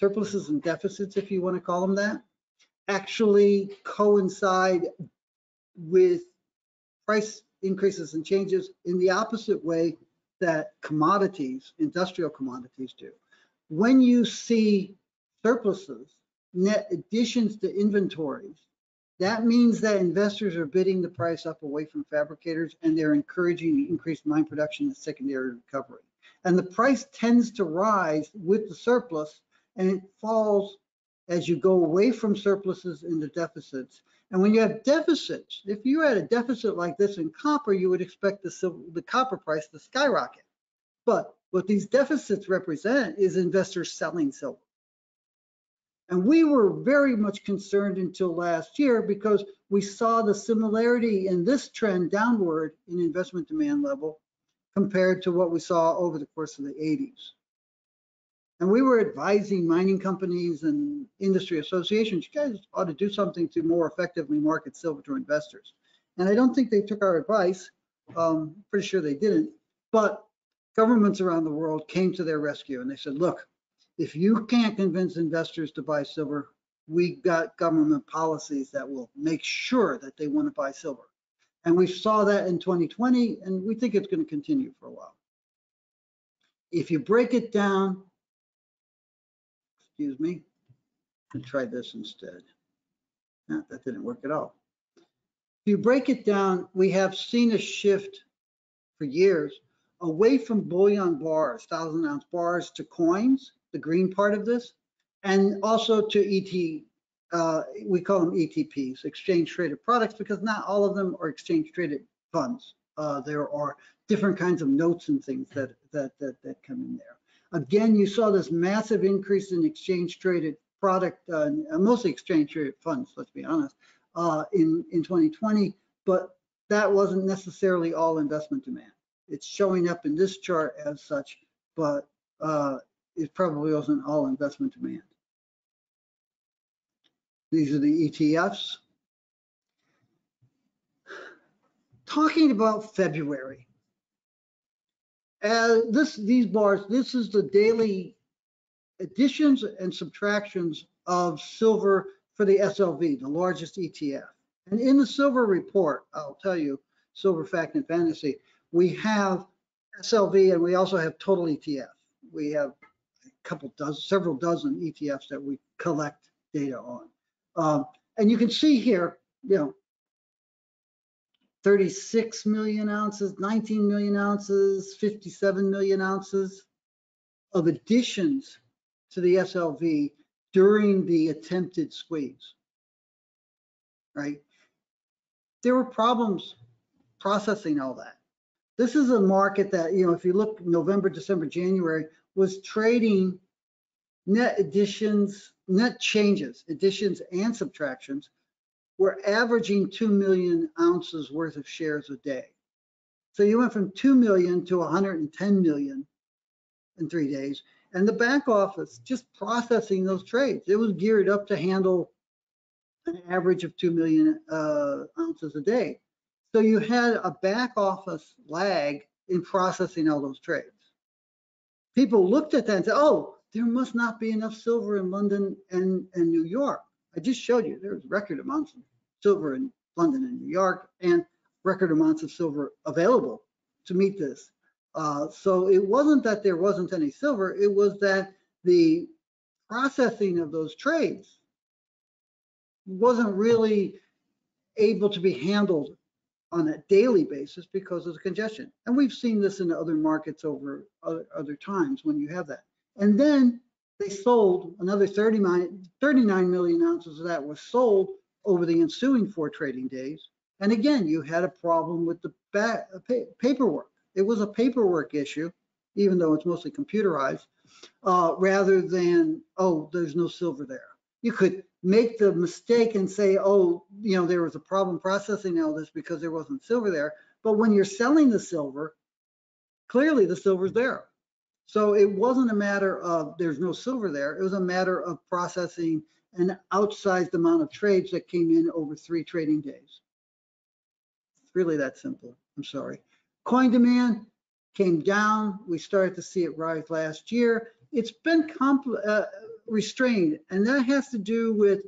S1: surpluses and deficits, if you want to call them that, actually coincide with price increases and changes in the opposite way that commodities, industrial commodities do. When you see surpluses, net additions to inventories, that means that investors are bidding the price up away from fabricators, and they're encouraging increased mine production and secondary recovery. And the price tends to rise with the surplus, and it falls as you go away from surpluses into deficits. And when you have deficits, if you had a deficit like this in copper, you would expect the copper price to skyrocket. But what these deficits represent is investors selling silver. And we were very much concerned until last year because we saw the similarity in this trend downward in investment demand level compared to what we saw over the course of the 80s. And we were advising mining companies and industry associations, you guys ought to do something to more effectively market silver to investors. And I don't think they took our advice. Pretty sure they didn't. But governments around the world came to their rescue and they said, look, if you can't convince investors to buy silver, we got government policies that will make sure that they want to buy silver. And we saw that in 2020, and we think it's going to continue for a while. If you break it down, excuse me, I tried this instead. No, that didn't work at all. If you break it down, we have seen a shift for years away from bullion bars, 1,000-ounce bars, to coins, the green part of this, and also to we call them ETPs, exchange traded products, because not all of them are exchange traded funds. There are different kinds of notes and things that come in there. Again, you saw this massive increase in exchange traded product, mostly exchange traded funds, let's be honest, in 2020, but that wasn't necessarily all investment demand. It's showing up in this chart as such, but it probably wasn't all investment demand. These are the ETFs. Talking about February, these bars, this is the daily additions and subtractions of silver for the SLV, the largest ETF. And in the silver report, I'll tell you, Silver Fact and Fantasy, we have SLV and we also have total ETF. We have several dozen ETFs that we collect data on. And you can see here, 36 million ounces, 19 million ounces, 57 million ounces of additions to the SLV during the attempted squeeze, right? There were problems processing all that. This is a market that, if you look November, December, January, was trading net additions, net changes, additions and subtractions, were averaging 2 million ounces worth of shares a day. So you went from 2 million to 110 million in 3 days. And the back office just processing those trades, it was geared up to handle an average of 2 million ounces a day. So you had a back office lag in processing all those trades. People looked at that and said, oh, there must not be enough silver in London and New York. I just showed you there's record amounts of silver in London and New York and record amounts of silver available to meet this. So it wasn't that there wasn't any silver, it was that the processing of those trades wasn't really able to be handled on a daily basis because of the congestion. And we've seen this in other markets over other times when you have that. And then they sold another 39 million ounces of that was sold over the ensuing 4 trading days. And again, you had a problem with the paperwork. It was a paperwork issue, even though it's mostly computerized, rather than, oh, there's no silver there. You could make the mistake and say, oh, there was a problem processing all this because there wasn't silver there. But when you're selling the silver, clearly the silver's there. So it wasn't a matter of there's no silver there. It was a matter of processing an outsized amount of trades that came in over 3 trading days. It's really that simple. I'm sorry. Coin demand came down. We started to see it rise last year. It's been restrained, and that has to do with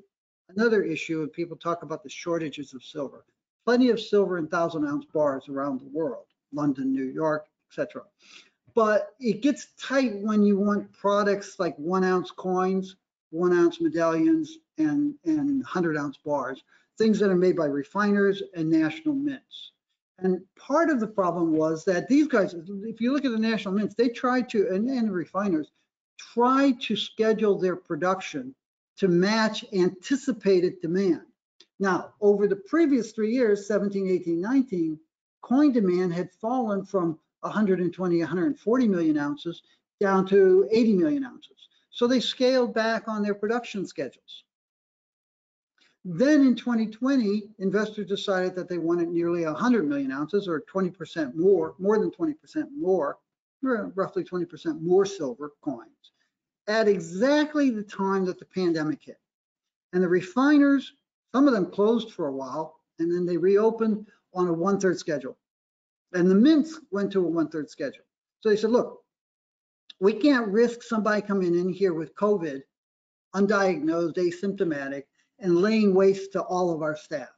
S1: another issue. When people talk about the shortages of silver, plenty of silver in 1,000-ounce bars around the world, London, New York, etc. But it gets tight when you want products like 1-ounce coins, 1-ounce medallions, and 100-ounce bars, things that are made by refiners and national mints. And part of the problem was that these guys, if you look at the national mints, they try to, and refiners, try to schedule their production to match anticipated demand. Now, over the previous 3 years, 17, 18, 19, coin demand had fallen from 120, 140 million ounces down to 80 million ounces. So they scaled back on their production schedules. Then in 2020, investors decided that they wanted nearly 100 million ounces, or 20% more than 20% more, roughly 20% more silver coins, at exactly the time that the pandemic hit. And the refiners, some of them closed for a while, and then they reopened on a 1/3 schedule. And the mints went to a 1/3 schedule. So they said, look, we can't risk somebody coming in here with COVID, undiagnosed, asymptomatic, and laying waste to all of our staff.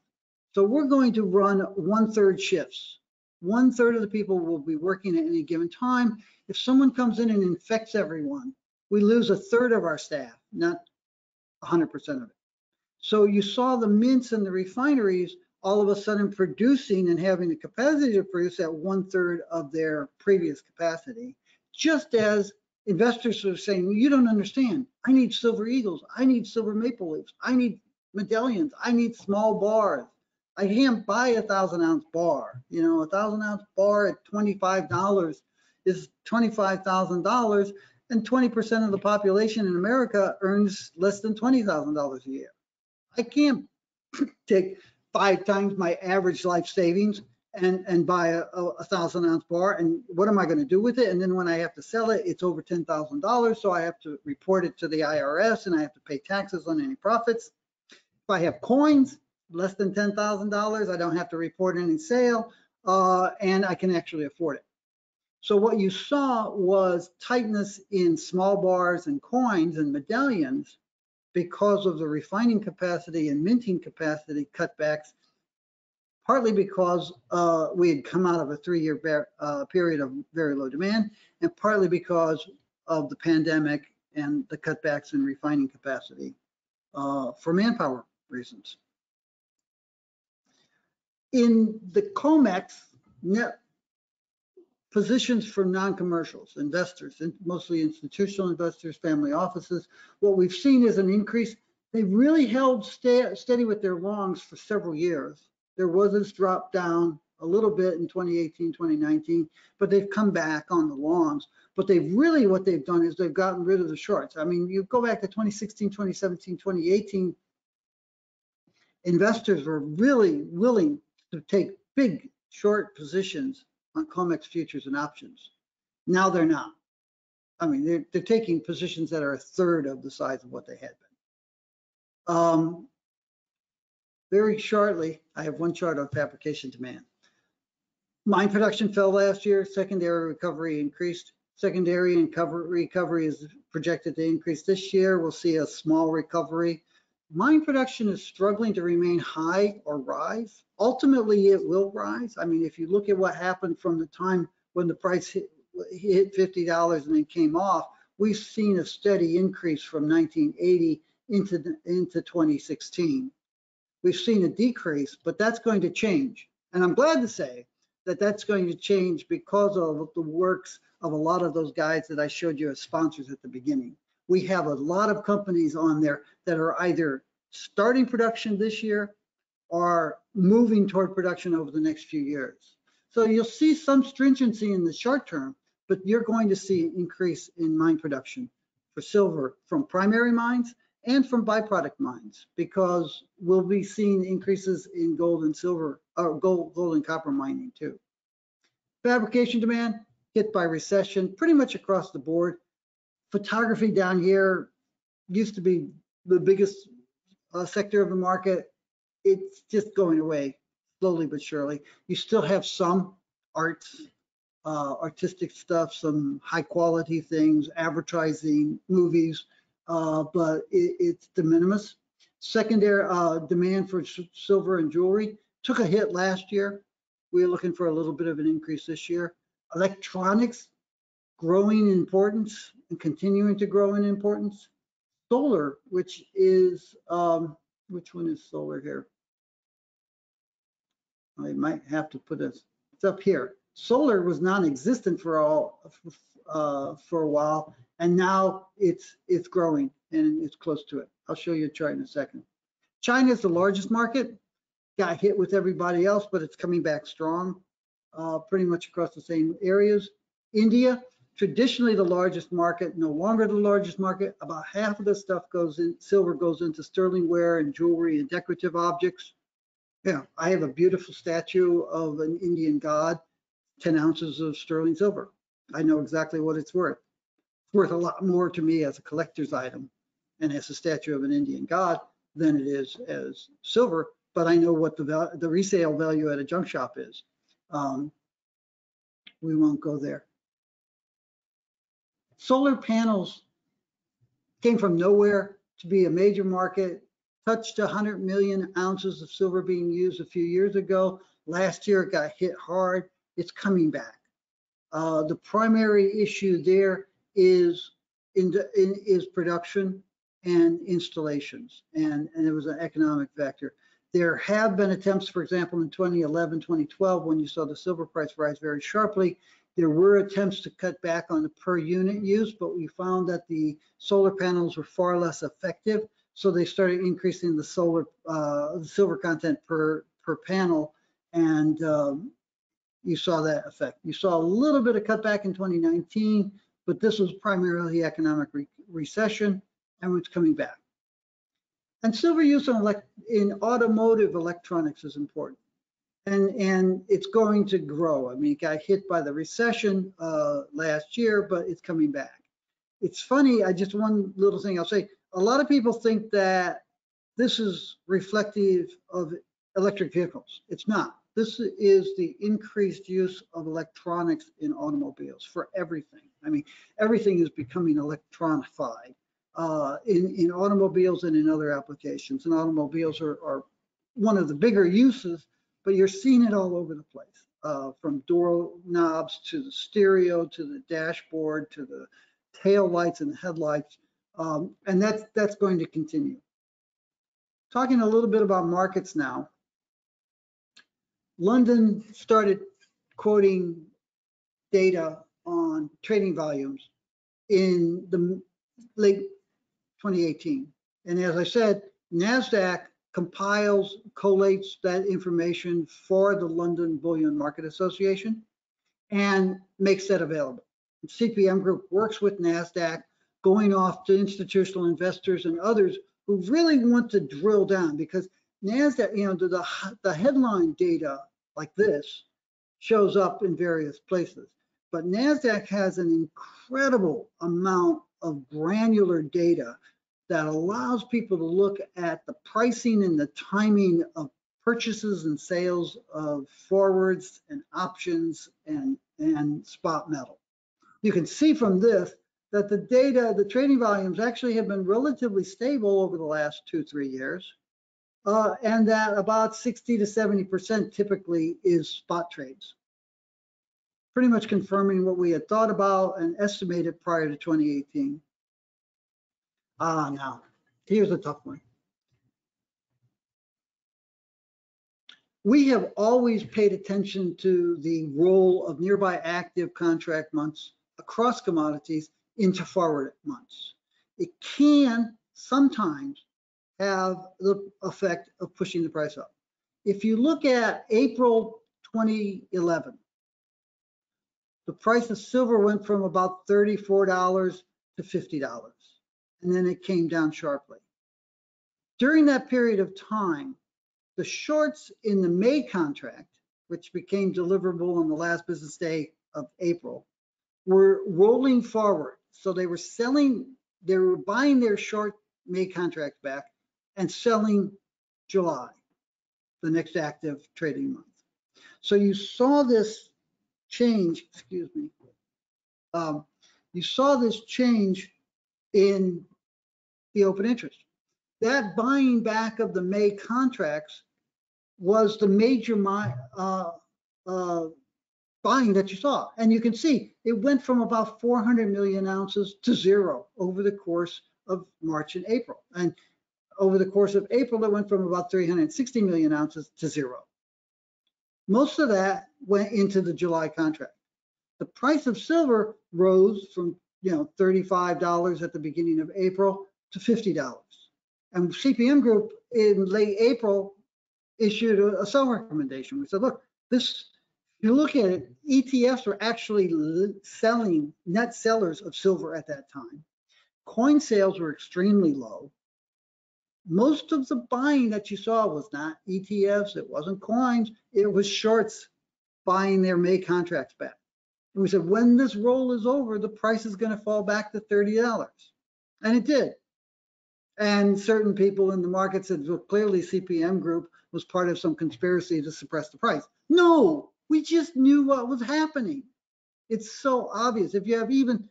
S1: So we're going to run 1/3 shifts. 1/3 of the people will be working at any given time. If someone comes in and infects everyone, we lose 1/3 of our staff, not 100% of it. So you saw the mints and the refineries all of a sudden producing and having the capacity to produce at 1/3 of their previous capacity, just as investors are saying, you don't understand. I need silver eagles. I need silver maple leafs. I need medallions. I need small bars. I can't buy a 1,000-ounce bar. You know, a 1,000-ounce bar at $25 is $25,000, and 20% of the population in America earns less than $20,000 a year. I can't take 5 times my average life savings and buy a 1,000-ounce bar. And what am I going to do with it? And then when I have to sell it, it's over $10,000. So I have to report it to the IRS, and I have to pay taxes on any profits. If I have coins less than $10,000, I don't have to report any sale, and I can actually afford it. So what you saw was tightness in small bars and coins and medallions because of the refining capacity and minting capacity cutbacks, partly because we had come out of a 3-year period of very low demand, and partly because of the pandemic and the cutbacks in refining capacity for manpower reasons. In the COMEX, net positions for non-commercials, investors, and mostly institutional investors, family offices, what we've seen is an increase. They really held steady with their longs for several years. There was this drop down a little bit in 2018, 2019, but they've come back on the longs. But they've really, what they've done is they've gotten rid of the shorts. I mean, you go back to 2016, 2017, 2018, investors were really willing to take big short positions on COMEX futures and options. Now they're not. I mean, they're taking positions that are 1/3 of the size of what they had been. Very shortly, I have one chart on fabrication demand. Mine production fell last year. Secondary recovery increased. Secondary and recovery is projected to increase this year. We'll see a small recovery. Mine production is struggling to remain high or rise. Ultimately, it will rise. I mean, if you look at what happened from the time when the price hit $50 and then came off, we've seen a steady increase from 1980 into 2016. We've seen a decrease, but that's going to change. And I'm glad to say that that's going to change because of the works of a lot of those guys that I showed you as sponsors at the beginning. We have a lot of companies on there that are either starting production this year or moving toward production over the next few years. So you'll see some stringency in the short term, but you're going to see an increase in mine production for silver from primary mines and from byproduct mines, because we'll be seeing increases in gold and silver, or gold and copper mining too. Fabrication demand hit by recession pretty much across the board. Photography down here used to be the biggest sector of the market. It's just going away slowly but surely. You still have some arts, artistic stuff, some high quality things, advertising, movies, but it's de minimis. Secondary demand for silver and jewelry took a hit last year. We're looking for a little bit of an increase this year. Electronics growing in importance and continuing to grow in importance. Solar, which is, which one is solar here? I might have to put this, it's up here. Solar was non-existent for a while, and now it's growing and it's close to it. I'll show you a chart in a second. China is the largest market, got hit with everybody else, but it's coming back strong, pretty much across the same areas. India, traditionally the largest market, no longer the largest market. About half of the stuff goes in, silver goes into sterling ware and jewelry and decorative objects. Yeah, I have a beautiful statue of an Indian god, 10 ounces of sterling silver. I know exactly what it's worth. It's worth a lot more to me as a collector's item and as a statue of an Indian god than it is as silver, but I know what the resale value at a junk shop is. We won't go there. Solar panels came from nowhere to be a major market, touched 100 million ounces of silver being used a few years ago. Last year it got hit hard. It's coming back. The primary issue there is production and installations, and it was an economic factor. There have been attempts, for example, in 2011, 2012, when you saw the silver price rise very sharply, there were attempts to cut back on the per unit use, but we found that the solar panels were far less effective. So they started increasing the silver content per panel, and you saw that effect. You saw a little bit of cutback in 2019, but this was primarily economic recession, and it's coming back. And silver use in automotive electronics is important. And it's going to grow. I mean, it got hit by the recession last year, but it's coming back. It's funny, one little thing I'll say, a lot of people think that this is reflective of electric vehicles. It's not. This is the increased use of electronics in automobiles for everything. I mean, everything is becoming electronified in automobiles and in other applications. And automobiles are one of the bigger uses, but you're seeing it all over the place, from door knobs to the stereo, to the dashboard, to the tail lights and headlights, and that's going to continue. Talking a little bit about markets now. London started quoting data on trading volumes in the late 2018. And as I said, NASDAQ compiles, collates that information for the London Bullion Market Association and makes that available. CPM Group works with NASDAQ, going off to institutional investors and others who really want to drill down, because NASDAQ, you know, the headline data like this shows up in various places, but NASDAQ has an incredible amount of granular data that allows people to look at the pricing and the timing of purchases and sales of forwards and options and spot metal. You can see from this that the data, the trading volumes actually have been relatively stable over the last 2-3 years, and that about 60 to 70% typically is spot trades. Pretty much confirming what we had thought about and estimated prior to 2018. Now, here's a tough one. We have always paid attention to the role of nearby active contract months across commodities into forward months. It can sometimes have the effect of pushing the price up. If you look at April 2011, the price of silver went from about $34 to $50, and then it came down sharply. During that period of time, the shorts in the May contract, which became deliverable on the last business day of April, were rolling forward. So they were selling, they were buying their short May contract back and selling July, the next active trading month. So you saw this change, excuse me, you saw this change in the open interest. That buying back of the May contracts was the major buying that you saw. And you can see it went from about 400 million ounces to zero over the course of March and April. And over the course of April, it went from about 360 million ounces to zero. Most of that went into the July contract. The price of silver rose from $35 at the beginning of April to $50. And CPM Group in late April issued a sell recommendation. We said, look, this, if you look at it, ETFs were actually selling, net sellers of silver at that time. Coin sales were extremely low. Most of the buying that you saw was not ETFs, it wasn't coins, it was shorts buying their May contracts back. And we said, when this roll is over, the price is going to fall back to $30. And it did. And certain people in the market said, well, clearly CPM Group was part of some conspiracy to suppress the price. No, we just knew what was happening. It's so obvious. If you have even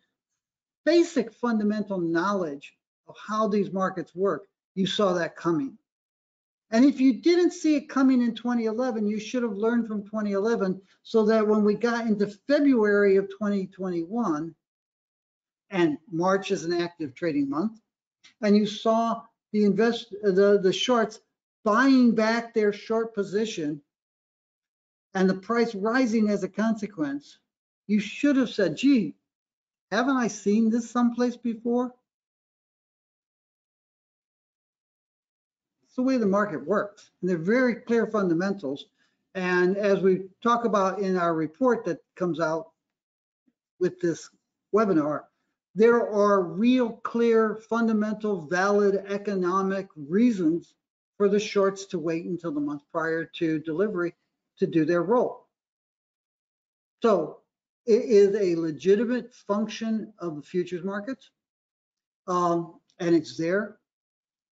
S1: basic fundamental knowledge of how these markets work, you saw that coming. And if you didn't see it coming in 2011, you should have learned from 2011 so that when we got into February of 2021, and March is an active trading month, and you saw the shorts buying back their short position and the price rising as a consequence, you should have said, gee, haven't I seen this someplace before? It's the way the market works. And they're very clear fundamentals. And as we talk about in our report that comes out with this webinar, there are real clear, fundamental, valid economic reasons for the shorts to wait until the month prior to delivery to do their role. So it is a legitimate function of the futures markets, and it's there.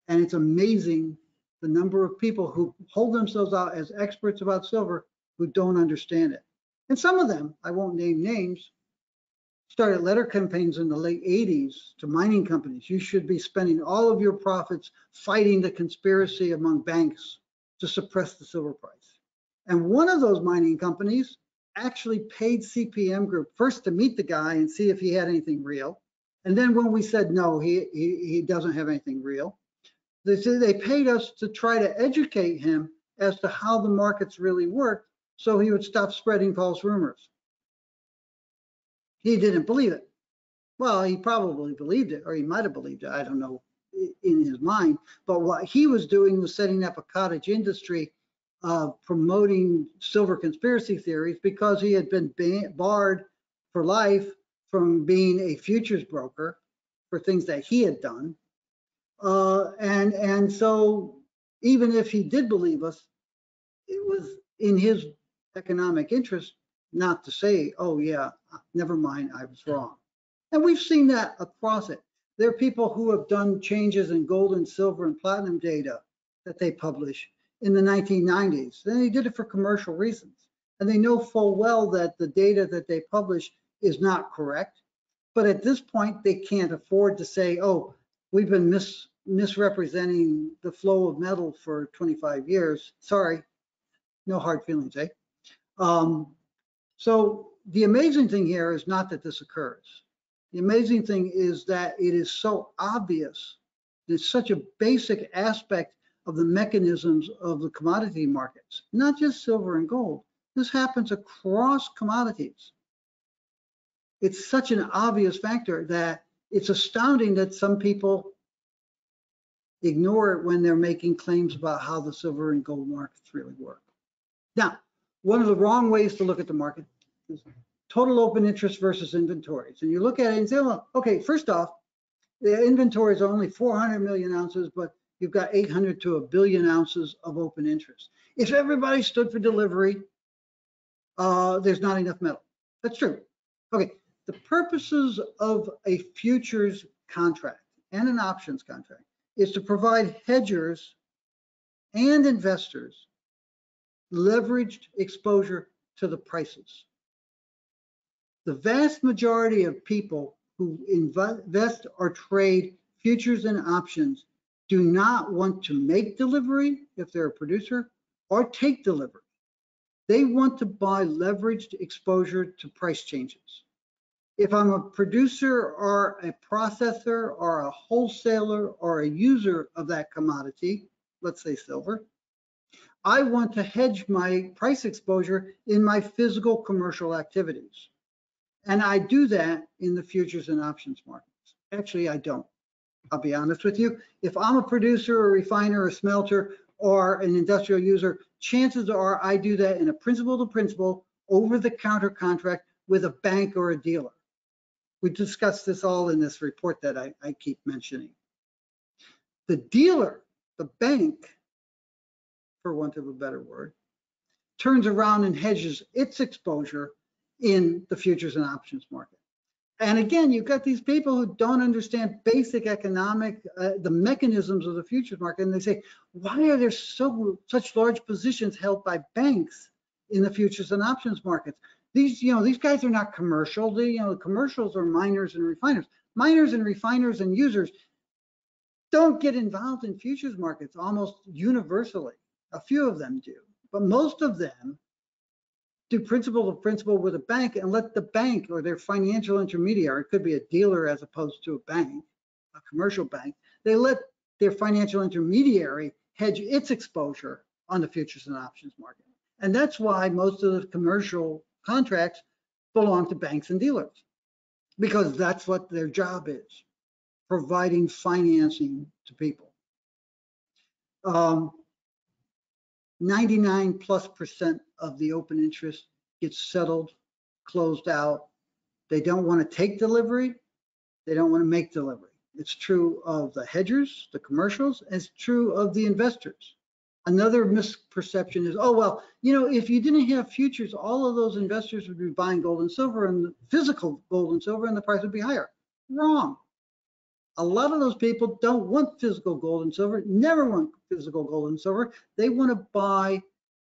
S1: And it's amazing the number of people who hold themselves out as experts about silver who don't understand it. And some of them, I won't name names, started letter campaigns in the late 80s to mining companies. You should be spending all of your profits fighting the conspiracy among banks to suppress the silver price. And one of those mining companies actually paid CPM Group first to meet the guy and see if he had anything real. And then when we said, no, he doesn't have anything real, they paid us to try to educate him as to how the markets really work so he would stop spreading false rumors. He didn't believe it. Well, he probably believed it, or he might have believed it, I don't know, in his mind. But what he was doing was setting up a cottage industry promoting silver conspiracy theories because he had been barred for life from being a futures broker for things that he had done. And so even if he did believe us, it was in his economic interest not to say, oh yeah, never mind, I was wrong. And we've seen that across it. There are people who have done changes in gold and silver and platinum data that they publish in the 1990s. And they did it for commercial reasons. And they know full well that the data that they publish is not correct. But at this point, they can't afford to say, oh, we've been misrepresenting the flow of metal for 25 years. Sorry, no hard feelings, eh? So the amazing thing here is not that this occurs. The amazing thing is that it is so obvious. It's such a basic aspect of the mechanisms of the commodity markets, not just silver and gold. This happens across commodities. It's such an obvious factor that it's astounding that some people ignore it when they're making claims about how the silver and gold markets really work. Now, one of the wrong ways to look at the market is total open interest versus inventories. And you look at it and say, well, okay, first off, the inventories are only 400 million ounces, but you've got 800 to 1 billion ounces of open interest. If everybody stood for delivery, there's not enough metal. That's true. Okay, the purposes of a futures contract and an options contract is to provide hedgers and investors leveraged exposure to the prices. The vast majority of people who invest or trade futures and options do not want to make delivery if they're a producer or take delivery. They want to buy leveraged exposure to price changes. If I'm a producer or a processor or a wholesaler or a user of that commodity, let's say silver, I want to hedge my price exposure in my physical commercial activities. And I do that in the futures and options markets. Actually, I don't. I'll be honest with you. If I'm a producer, a refiner, a smelter, or an industrial user, chances are I do that in a principal to principal over-the-counter contract with a bank or a dealer. We discussed this all in this report that I keep mentioning. The dealer, the bank, for want of a better word, turns around and hedges its exposure in the futures and options market. And again, you've got these people who don't understand basic economic, the mechanisms of the futures market, and they say, why are there such large positions held by banks in the futures and options markets? These guys are not commercial. The commercials are miners and refiners. Miners and refiners and users don't get involved in futures markets almost universally. A few of them do, but most of them do principal to principal with a bank and let the bank or their financial intermediary, it could be a dealer as opposed to a bank, a commercial bank, they let their financial intermediary hedge its exposure on the futures and options market. And that's why most of the commercial contracts belong to banks and dealers, because that's what their job is, providing financing to people. 99+% of the open interest gets settled, closed out. They don't want to take delivery. They don't want to make delivery. It's true of the hedgers, the commercials, and it's true of the investors. Another misperception is, oh, well, if you didn't have futures, all of those investors would be buying gold and silver, and physical gold and silver, and the price would be higher. Wrong. A lot of those people don't want physical gold and silver, never want physical gold and silver. They want to buy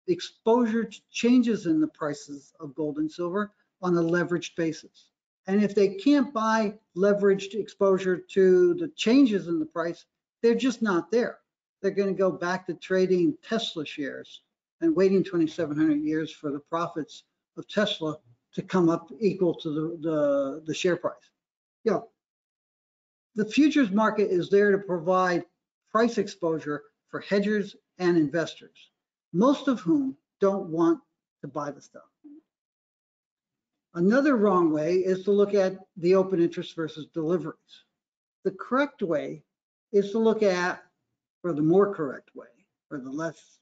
S1: exposure to changes in the prices of gold and silver on a leveraged basis. And if they can't buy leveraged exposure to the changes in the price, they're just not there. They're going to go back to trading Tesla shares and waiting 2,700 years for the profits of Tesla to come up equal to the share price. The futures market is there to provide price exposure for hedgers and investors, most of whom don't want to buy the stuff. Another wrong way is to look at the open interest versus deliveries. The correct way is to look at, or the more correct way, or the less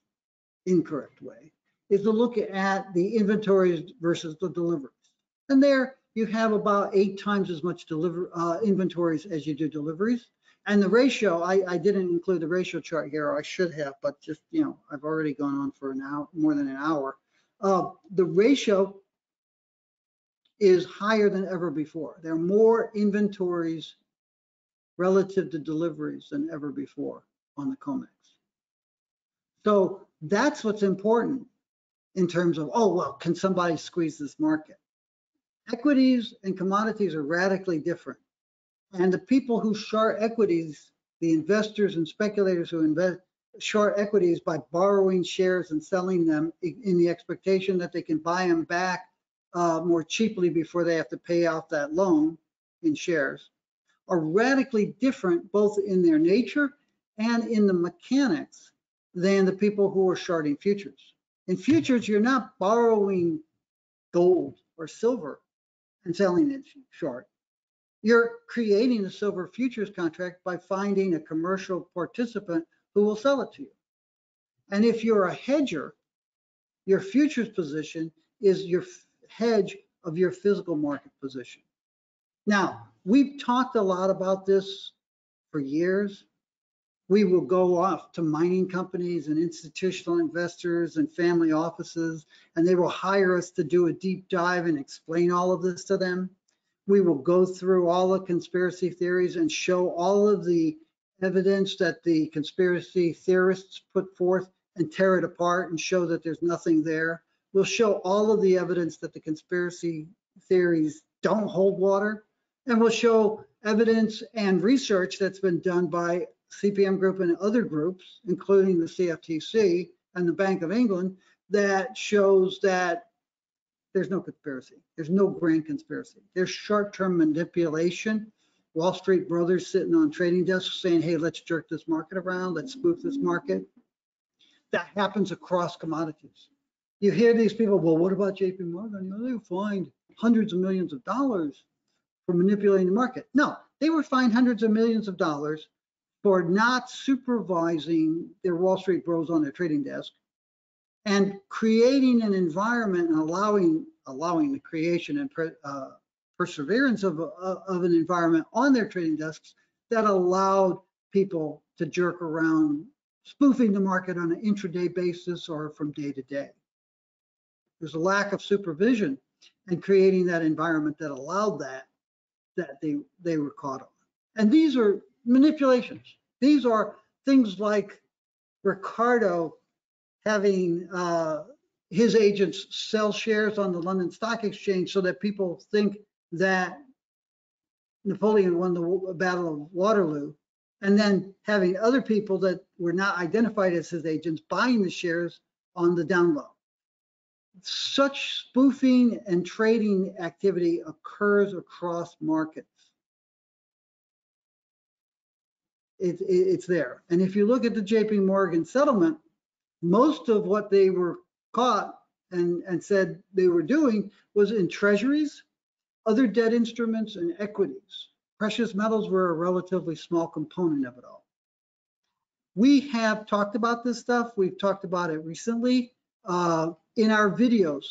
S1: incorrect way, is to look at the inventories versus the deliveries. And there you have about 8 times as much inventories as you do deliveries. And the ratio, I didn't include the ratio chart here, or I should have, but just, I've already gone on for an hour, more than an hour. The ratio is higher than ever before. There are more inventories relative to deliveries than ever before on the COMEX. So that's what's important in terms of, oh, well, can somebody squeeze this market? Equities and commodities are radically different. And the people who short equities, the investors and speculators who invest short equities by borrowing shares and selling them in the expectation that they can buy them back more cheaply before they have to pay off that loan in shares, are radically different both in their nature and in the mechanics than the people who are shorting futures. In futures, you're not borrowing gold or silver and selling it short. You're creating a silver futures contract by finding a commercial participant who will sell it to you. And if you're a hedger, your futures position is your hedge of your physical market position. Now, we've talked a lot about this for years. We will go off to mining companies and institutional investors and family offices, and they will hire us to do a deep dive and explain all of this to them. We will go through all the conspiracy theories and show all of the evidence that the conspiracy theorists put forth and tear it apart and show that there's nothing there. We'll show all of the evidence that the conspiracy theories don't hold water And we'll show evidence and research that's been done by CPM Group and other groups, including the CFTC and the Bank of England, that shows that there's no conspiracy. There's no grand conspiracy. There's short-term manipulation. Wall Street brothers sitting on trading desks saying, hey, let's jerk this market around. Let's spoof this market. That happens across commodities. You hear these people, well, what about JP Morgan? You know, they fined hundreds of millions of dollars for manipulating the market. No, they were fined hundreds of millions of dollars for not supervising their Wall Street bros on their trading desk and creating an environment and allowing the creation and perseverance of an environment on their trading desks that allowed people to jerk around, spoofing the market on an intraday basis or from day to day. There's a lack of supervision and creating that environment that allowed that they were caught on. And these are manipulations. These are things like Ricardo having his agents sell shares on the London Stock Exchange so that people think that Napoleon won the Battle of Waterloo, and then having other people that were not identified as his agents buying the shares on the down low. Such spoofing and trading activity occurs across markets. It's there. And if you look at the JP Morgan settlement, most of what they were caught and said they were doing was in treasuries, other debt instruments, and equities. Precious metals were a relatively small component of it all. We have talked about this stuff. We've talked about it recently. In our videos,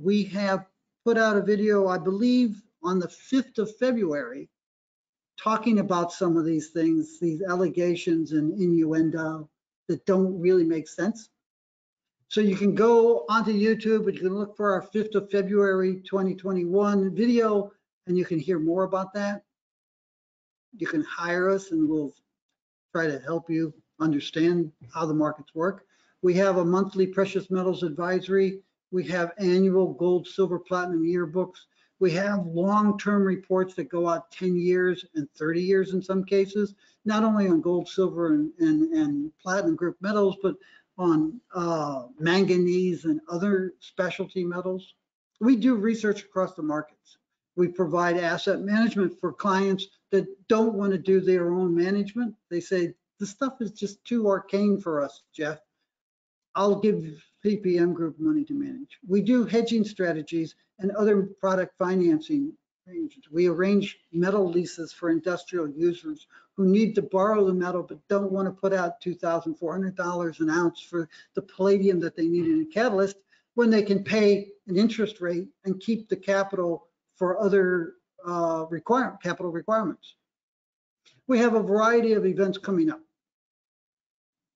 S1: we have put out a video, I believe, on the 5th of February, talking about some of these things, these allegations and innuendo that don't really make sense. So you can go onto YouTube and you can look for our 5th of February 2021 video, and you can hear more about that. You can hire us and we'll try to help you understand how the markets work. We have a monthly precious metals advisory. We have annual gold, silver, platinum yearbooks. We have long-term reports that go out 10 years and 30 years in some cases, not only on gold, silver, and platinum group metals, but on manganese and other specialty metals. We do research across the markets. We provide asset management for clients that don't want to do their own management. They say, the stuff is just too arcane for us, Jeff. I'll give CPM Group money to manage. We do hedging strategies and other product financing arrangements. We arrange metal leases for industrial users who need to borrow the metal but don't want to put out $2,400 an ounce for the palladium that they need in a catalyst when they can pay an interest rate and keep the capital for other capital requirements. We have a variety of events coming up.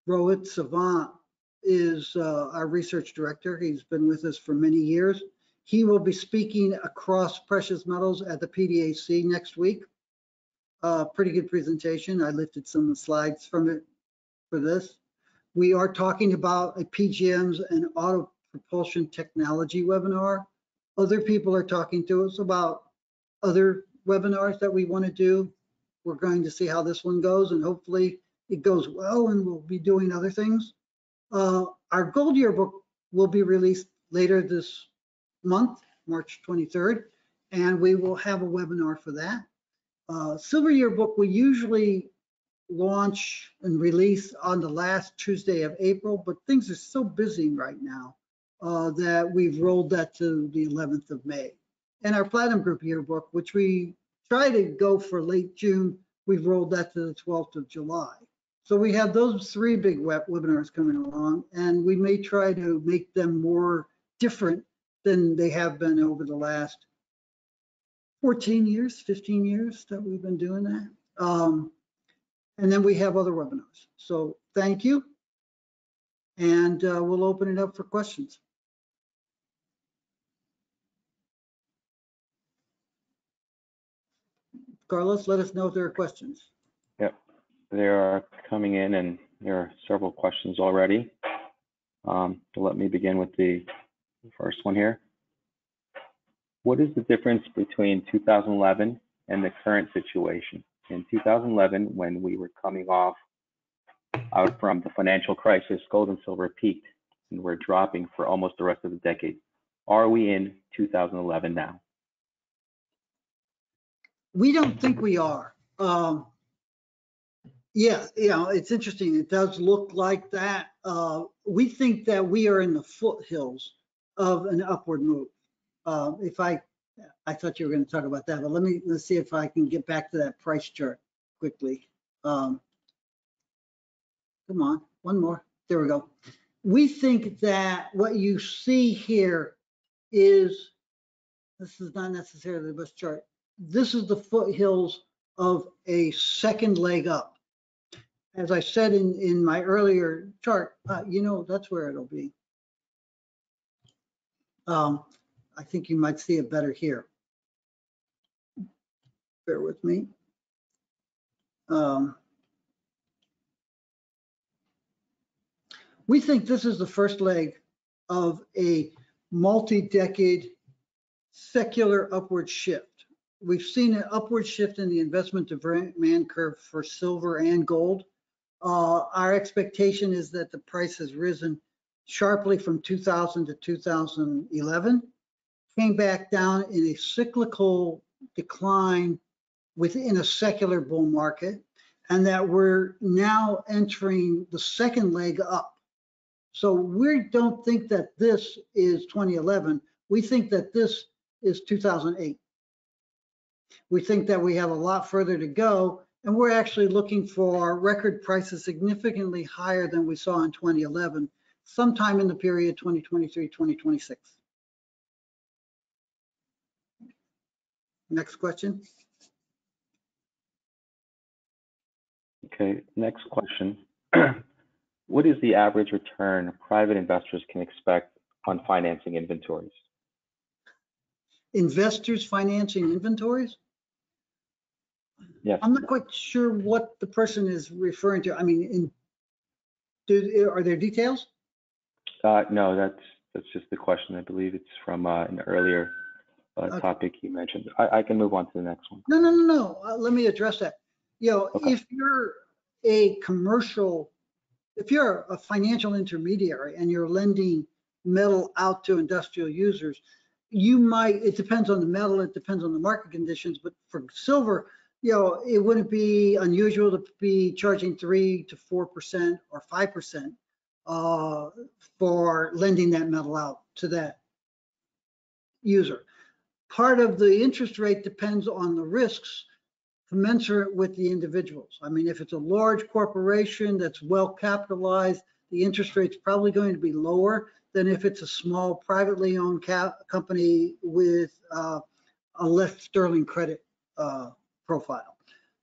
S1: Rohit Savant is our research director. He's been with us for many years. He will be speaking across precious metals at the PDAC next week. Pretty good presentation. I lifted some of the slides from it for this. We are talking about a PGMs and auto propulsion technology webinar. Other people are talking to us about other webinars that we want to do. We're going to see how this one goes, and hopefully it goes well, and we'll be doing other things. Our gold yearbook will be released later this month, March 23rd, and we will have a webinar for that. Silver yearbook we usually launch and release on the last Tuesday of April, but things are so busy right now that we've rolled that to the 11th of May. And our Platinum Group yearbook, which we try to go for late June, we've rolled that to the 12th of July. So we have those three big webinars coming along, and we may try to make them more different than they have been over the last 14 years, 15 years that we've been doing that. And then we have other webinars. So thank you. And we'll open it up for questions. Carlos, let us know if there are questions.
S2: Yep, they are coming in, and there are several questions already. So let me begin with the first one here. What is the difference between 2011 and the current situation. In 2011, when we were coming out from the financial crisis, gold and silver peaked and were dropping for almost the rest of the decade. Are we in 2011 now?
S1: We don't think we are. Yeah, it's interesting. It does look like that. We think that we are in the foothills of an upward move. I thought you were going to talk about that, but let's see if I can get back to that price chart quickly. Come on, one more. There we go. We think that what you see here is, this is not necessarily the best chart. This is the foothills of a second leg up. As I said in my earlier chart, that's where it'll be. I think you might see it better here. Bear with me. We think this is the first leg of a multi-decade secular upward shift. We've seen an upward shift in the investment demand curve for silver and gold. Our expectation is that the price has risen sharply from 2000 to 2011, came back down in a cyclical decline within a secular bull market, and that we're now entering the second leg up. So we don't think that this is 2011. We think that this is 2008. We think that we have a lot further to go, and we're actually looking for record prices significantly higher than we saw in 2011, sometime in the period 2023, 2026. Next question.
S2: Okay, next question. What is the average return private investors can expect on financing inventories?
S1: Investors financing inventories?
S2: Yes.
S1: I'm not quite sure what the person is referring to. I mean, are there details?
S2: No, that's just the question. I believe it's from an earlier topic you mentioned. I can move on to the next one.
S1: No. Let me address that.
S2: Okay.
S1: If you're a commercial, if you're a financial intermediary and you're lending metal out to industrial users, it depends on the metal, it depends on the market conditions, but for silver, it wouldn't be unusual to be charging 3 to 4% or 5% for lending that metal out to that user. Part of the interest rate depends on the risks commensurate with the individuals. I mean, if it's a large corporation that's well capitalized, the interest rate's probably going to be lower than if it's a small privately owned company with a less sterling credit profile.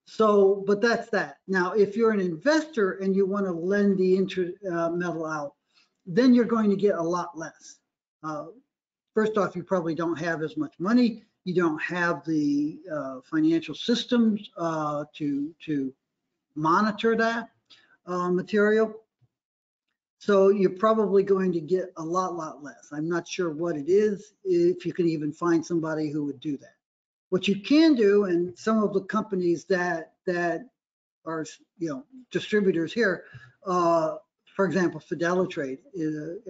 S1: So, but that's that. Now, if you're an investor and you want to lend the metal out, then you're going to get a lot less. First off, you probably don't have as much money. You don't have the financial systems to monitor that material. So you're probably going to get a lot less. I'm not sure what it is, if you can even find somebody who would do that. What you can do, and some of the companies that are distributors here, for example, Fidelitrade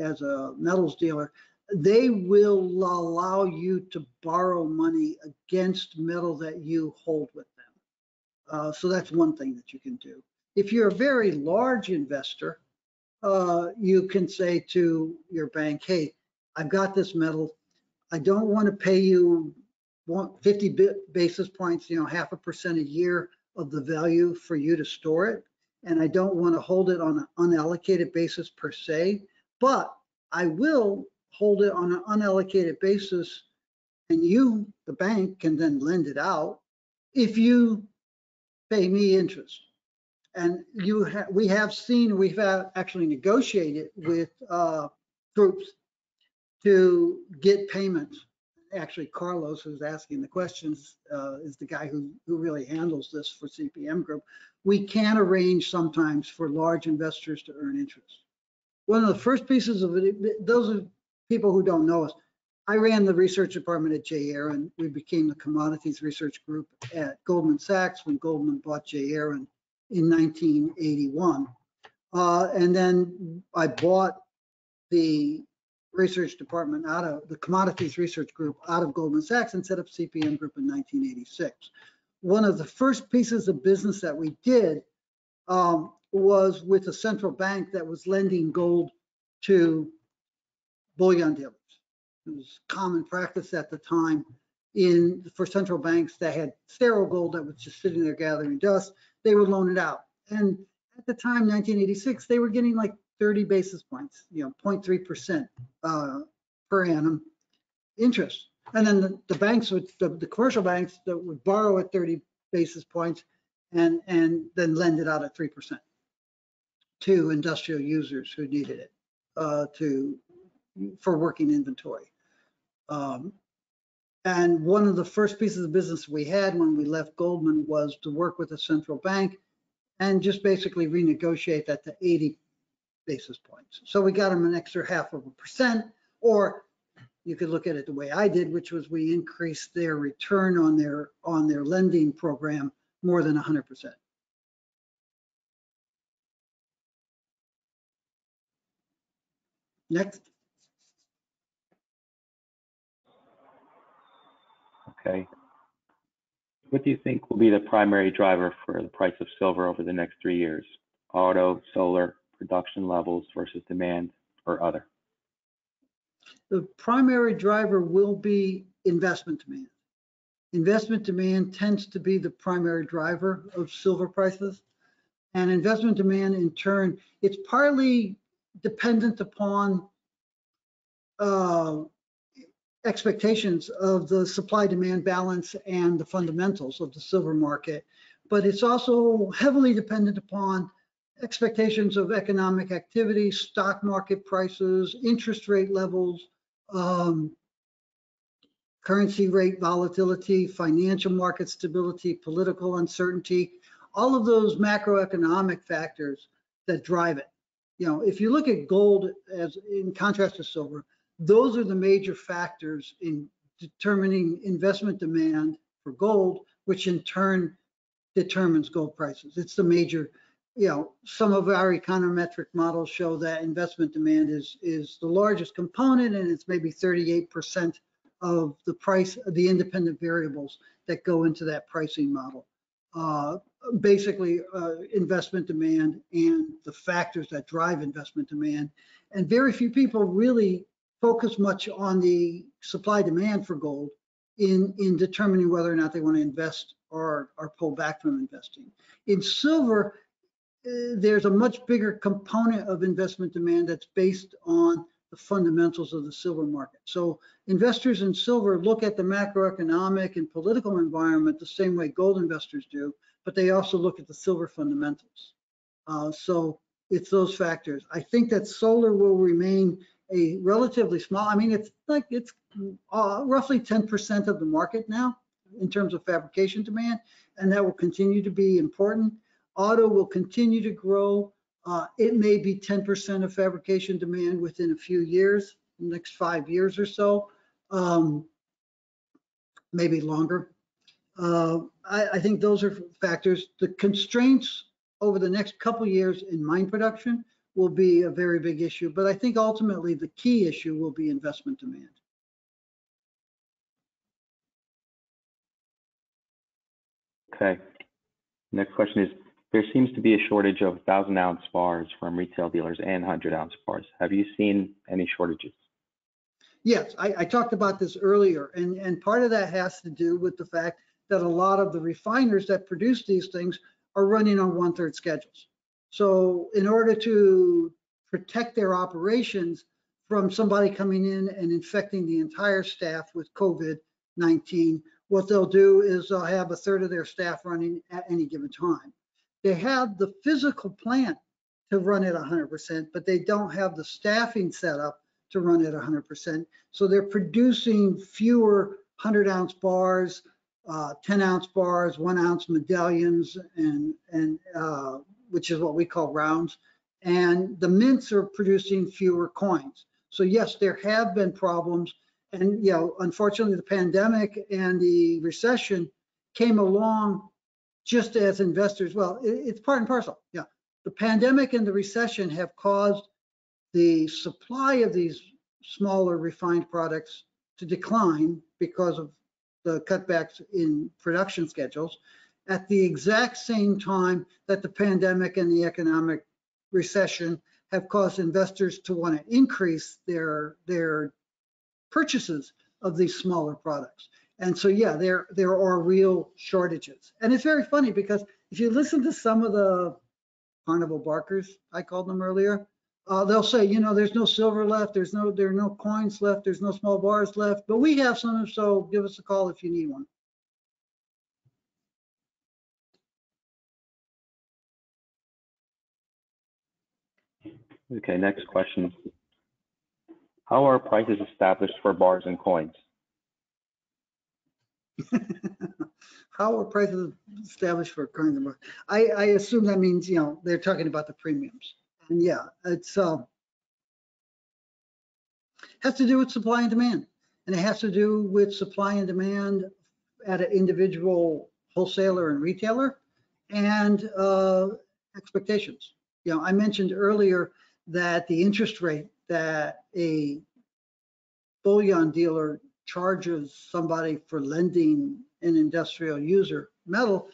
S1: as a metals dealer, they will allow you to borrow money against metal that you hold with them. So that's one thing that you can do. If you're a very large investor, you can say to your bank, hey, I've got this metal. I don't want to pay you 50 basis points, 0.5% a year of the value for you to store it. And I don't want to hold it on an unallocated basis per se, but I will hold it on an unallocated basis, and you, the bank, can then lend it out if you pay me interest. And we have actually negotiated with groups to get payments. Actually, Carlos, who's asking the questions, is the guy who really handles this for CPM Group. We can arrange sometimes for large investors to earn interest. One of the first pieces of it, those are people who don't know us. I ran the research department at J. Aron. We became the commodities research group at Goldman Sachs when Goldman bought J. Aron in 1981. And then I bought the research department out of the commodities research group out of Goldman Sachs and set up CPM Group in 1986. One of the first pieces of business that we did was with a central bank that was lending gold to bullion dealers. It was common practice at the time for central banks that had sterile gold that was just sitting there gathering dust. They would loan it out. And at the time, 1986, they were getting like 30 basis points, 0.3% per annum interest. And then the banks would, the commercial banks that would borrow at 30 basis points and then lend it out at 3% to industrial users who needed it for working inventory. And one of the first pieces of business we had when we left Goldman was to work with a central bank and just basically renegotiate that to 80 basis points. So we got them an extra 0.5%, or you could look at it the way I did, which was we increased their return on their lending program more than 100%. Next.
S2: Okay. What do you think will be the primary driver for the price of silver over the next 3 years? Auto, solar, production levels versus demand, or other?
S1: The primary driver will be investment demand. Investment demand tends to be the primary driver of silver prices. And investment demand, in turn, it's partly dependent upon expectations of the supply-demand balance and the fundamentals of the silver market, but it's also heavily dependent upon expectations of economic activity, stock market prices, interest rate levels, currency rate volatility, financial market stability, political uncertainty, all of those macroeconomic factors that drive it. If you look at gold as in contrast to silver, those are the major factors in determining investment demand for gold, which in turn determines gold prices. It's the major, some of our econometric models show that investment demand is the largest component, and it's maybe 38% of the price of the independent variables that go into that pricing model. Basically, investment demand and the factors that drive investment demand. And very few people really focus much on the supply demand for gold in determining whether or not they want to invest or pull back from investing. In silver, there's a much bigger component of investment demand that's based on the fundamentals of the silver market. So investors in silver look at the macroeconomic and political environment the same way gold investors do, but they also look at the silver fundamentals. So it's those factors. I think that solar will remain a relatively small, it's roughly 10% of the market now in terms of fabrication demand, and that will continue to be important. Auto will continue to grow. It may be 10% of fabrication demand within a few years, the next 5 years or so, maybe longer. I think those are factors. The constraints over the next couple of years in mine production will be a very big issue, but I think ultimately the key issue will be investment demand.
S2: Okay. Next question is, there seems to be a shortage of 1,000-ounce bars from retail dealers and 100-ounce bars. Have you seen any shortages?
S1: Yes, I talked about this earlier, and part of that has to do with the fact that a lot of the refiners that produce these things are running on 1/3 schedules. So in order to protect their operations from somebody coming in and infecting the entire staff with COVID-19, what they'll do is they'll have 1/3 of their staff running at any given time. They have the physical plant to run at 100%, but they don't have the staffing set up to run at 100%. So they're producing fewer 100-ounce bars, 10-ounce bars, 1-ounce medallions, and which is what we call rounds. And the mints are producing fewer coins. So yes, there have been problems. And, you know, unfortunately, the pandemic and the recession came along just as investors, well, it's part and parcel. Yeah. The pandemic and the recession have caused the supply of these smaller refined products to decline because of the cutbacks in production schedules at the exact same time that the pandemic and the economic recession have caused investors to want to increase their purchases of these smaller products. And so, yeah, there are real shortages. And it's very funny because if you listen to some of the carnival barkers, I called them earlier, they'll say, you know, there's no silver left, there are no coins left, there's no small bars left, but we have some, so give us a call if you need one.
S2: Okay, next question. How are prices established for bars and coins?
S1: How are prices established for carnival? I assume that means, you know, they're talking about the premiums. And yeah, it's has to do with supply and demand. And it has to do with supply and demand at an individual wholesaler and retailer and expectations. You know, I mentioned earlier that the interest rate that a bullion dealer charges somebody for lending an industrial user metal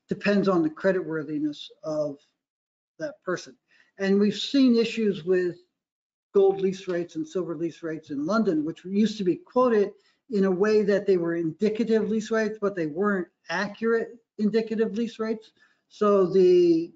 S1: depends on the creditworthiness of that person. And we've seen issues with gold lease rates and silver lease rates in London, which used to be quoted in a way that they were indicative lease rates, but they weren't accurate indicative lease rates. So the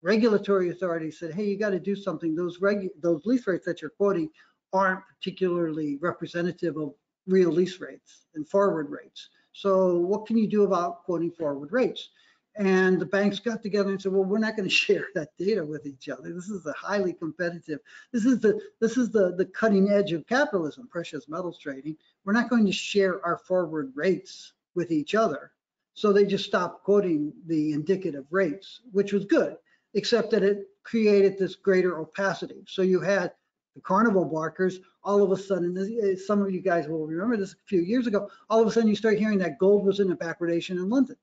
S1: regulatory authority said, hey, you got to do something. Those lease rates that you're quoting aren't particularly representative of real lease rates and forward rates. So what can you do about quoting forward rates? And the banks got together and said, well, we're not going to share that data with each other. This is a highly competitive, this is the cutting edge of capitalism, precious metals trading. We're not going to share our forward rates with each other. So they just stopped quoting the indicative rates, which was good, except that it created this greater opacity. So you had the carnival barkers, all of a sudden, some of you guys will remember this a few years ago, all of a sudden you start hearing that gold was in a backwardation in London.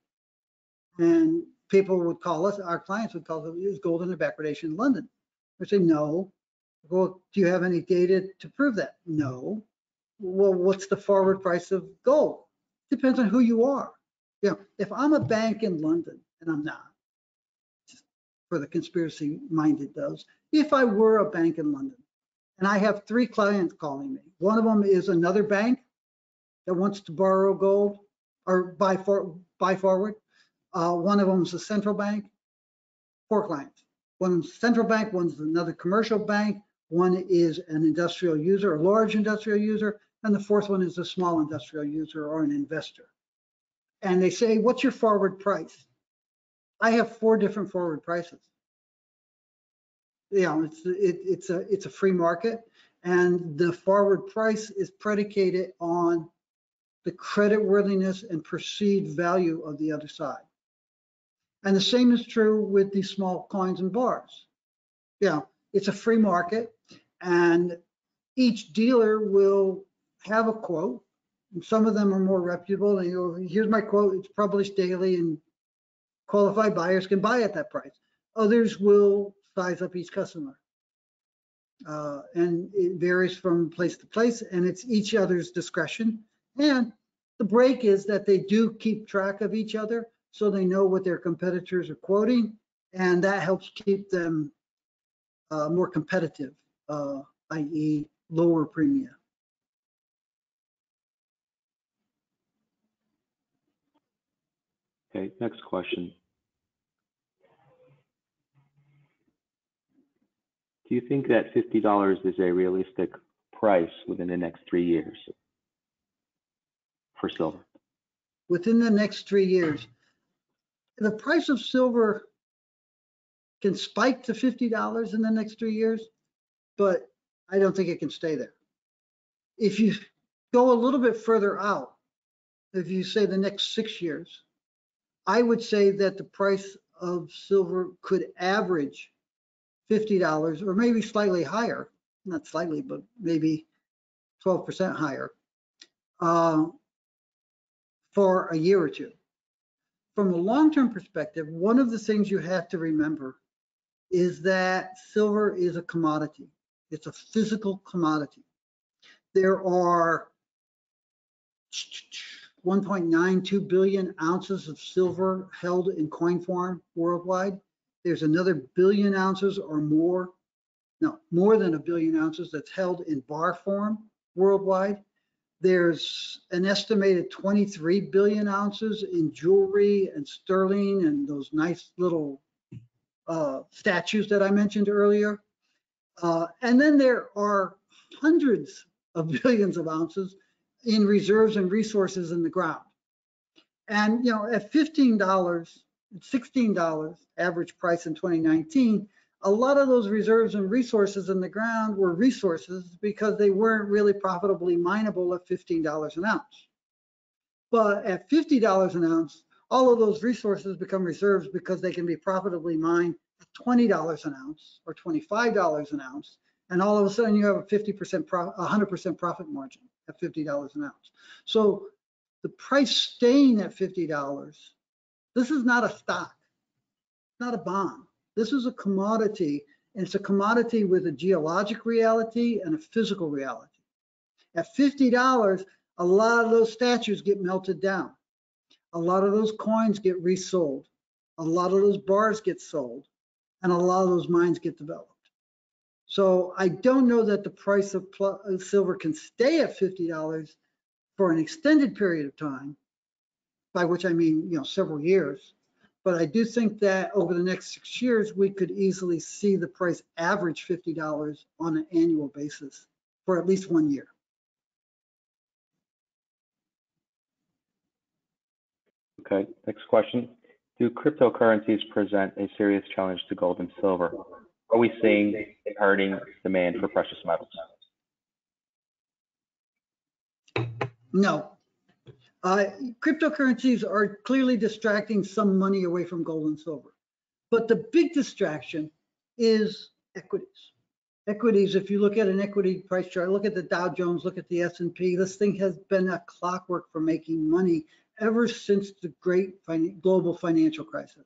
S1: And people would call us, our clients would call us, is gold in a backwardation in London? We say, no. Well, do you have any data to prove that? No. Well, what's the forward price of gold? Depends on who you are. You know, if I'm a bank in London, and I'm not, just for the conspiracy minded those, if I were a bank in London, and I have 3 clients calling me, one of them is another bank that wants to borrow gold or buy forward. One of them is a central bank, 4 clients. One's central bank, one's another commercial bank, one is an industrial user, a large industrial user, and the 4th one is a small industrial user or an investor. And they say, what's your forward price? I have 4 different forward prices. You know, it's a free market, and the forward price is predicated on the creditworthiness and perceived value of the other side. And the same is true with these small coins and bars. Yeah, it's a free market, and each dealer will have a quote. And some of them are more reputable. And you go, here's my quote. It's published daily, and qualified buyers can buy at that price. Others will size up each customer. And it varies from place to place, and it's each other's discretion. And the break is that they do keep track of each other, so they know what their competitors are quoting, and that helps keep them more competitive, i.e. lower premium.
S2: Okay, next question. Do you think that $50 is a realistic price within the next 3 years for silver?
S1: Within the next 3 years, the price of silver can spike to $50 in the next 3 years, but I don't think it can stay there. If you go a little bit further out, if you say the next 6 years, I would say that the price of silver could average $50 or maybe slightly higher, not slightly, but maybe 12% higher for a year or two. From a long-term perspective, one of the things you have to remember is that silver is a commodity. It's a physical commodity. There are 1.92 billion ounces of silver held in coin form worldwide. There's another billion ounces or more, no, more than a billion ounces that's held in bar form worldwide. There's an estimated 23 billion ounces in jewelry and sterling and those nice little statues that I mentioned earlier. And then there are hundreds of billions of ounces in reserves and resources in the ground. And at $15, $16 average price in 2019, a lot of those reserves and resources in the ground were resources because they weren't really profitably mineable at $15 an ounce. But at $50 an ounce, all of those resources become reserves because they can be profitably mined at $20 an ounce or $25 an ounce. And all of a sudden you have a 100% profit margin at $50 an ounce. So the price staying at $50, this is not a stock, not a bond. This is a commodity, and it's a commodity with a geologic reality and a physical reality. At $50, a lot of those statues get melted down. A lot of those coins get resold. A lot of those bars get sold, and a lot of those mines get developed. So I don't know that the price of silver can stay at $50 for an extended period of time, by which I mean, several years. But I do think that over the next 6 years, we could easily see the price average $50 on an annual basis for at least 1 year.
S2: Okay, next question. Do cryptocurrencies present a serious challenge to gold and silver? Are we seeing inheriting demand for precious metals?
S1: No. Cryptocurrencies are clearly distracting some money away from gold and silver. But the big distraction is equities. Equities, if you look at an equity price chart, look at the Dow Jones, look at the S&P, this thing has been a clockwork for making money ever since the great global financial crisis.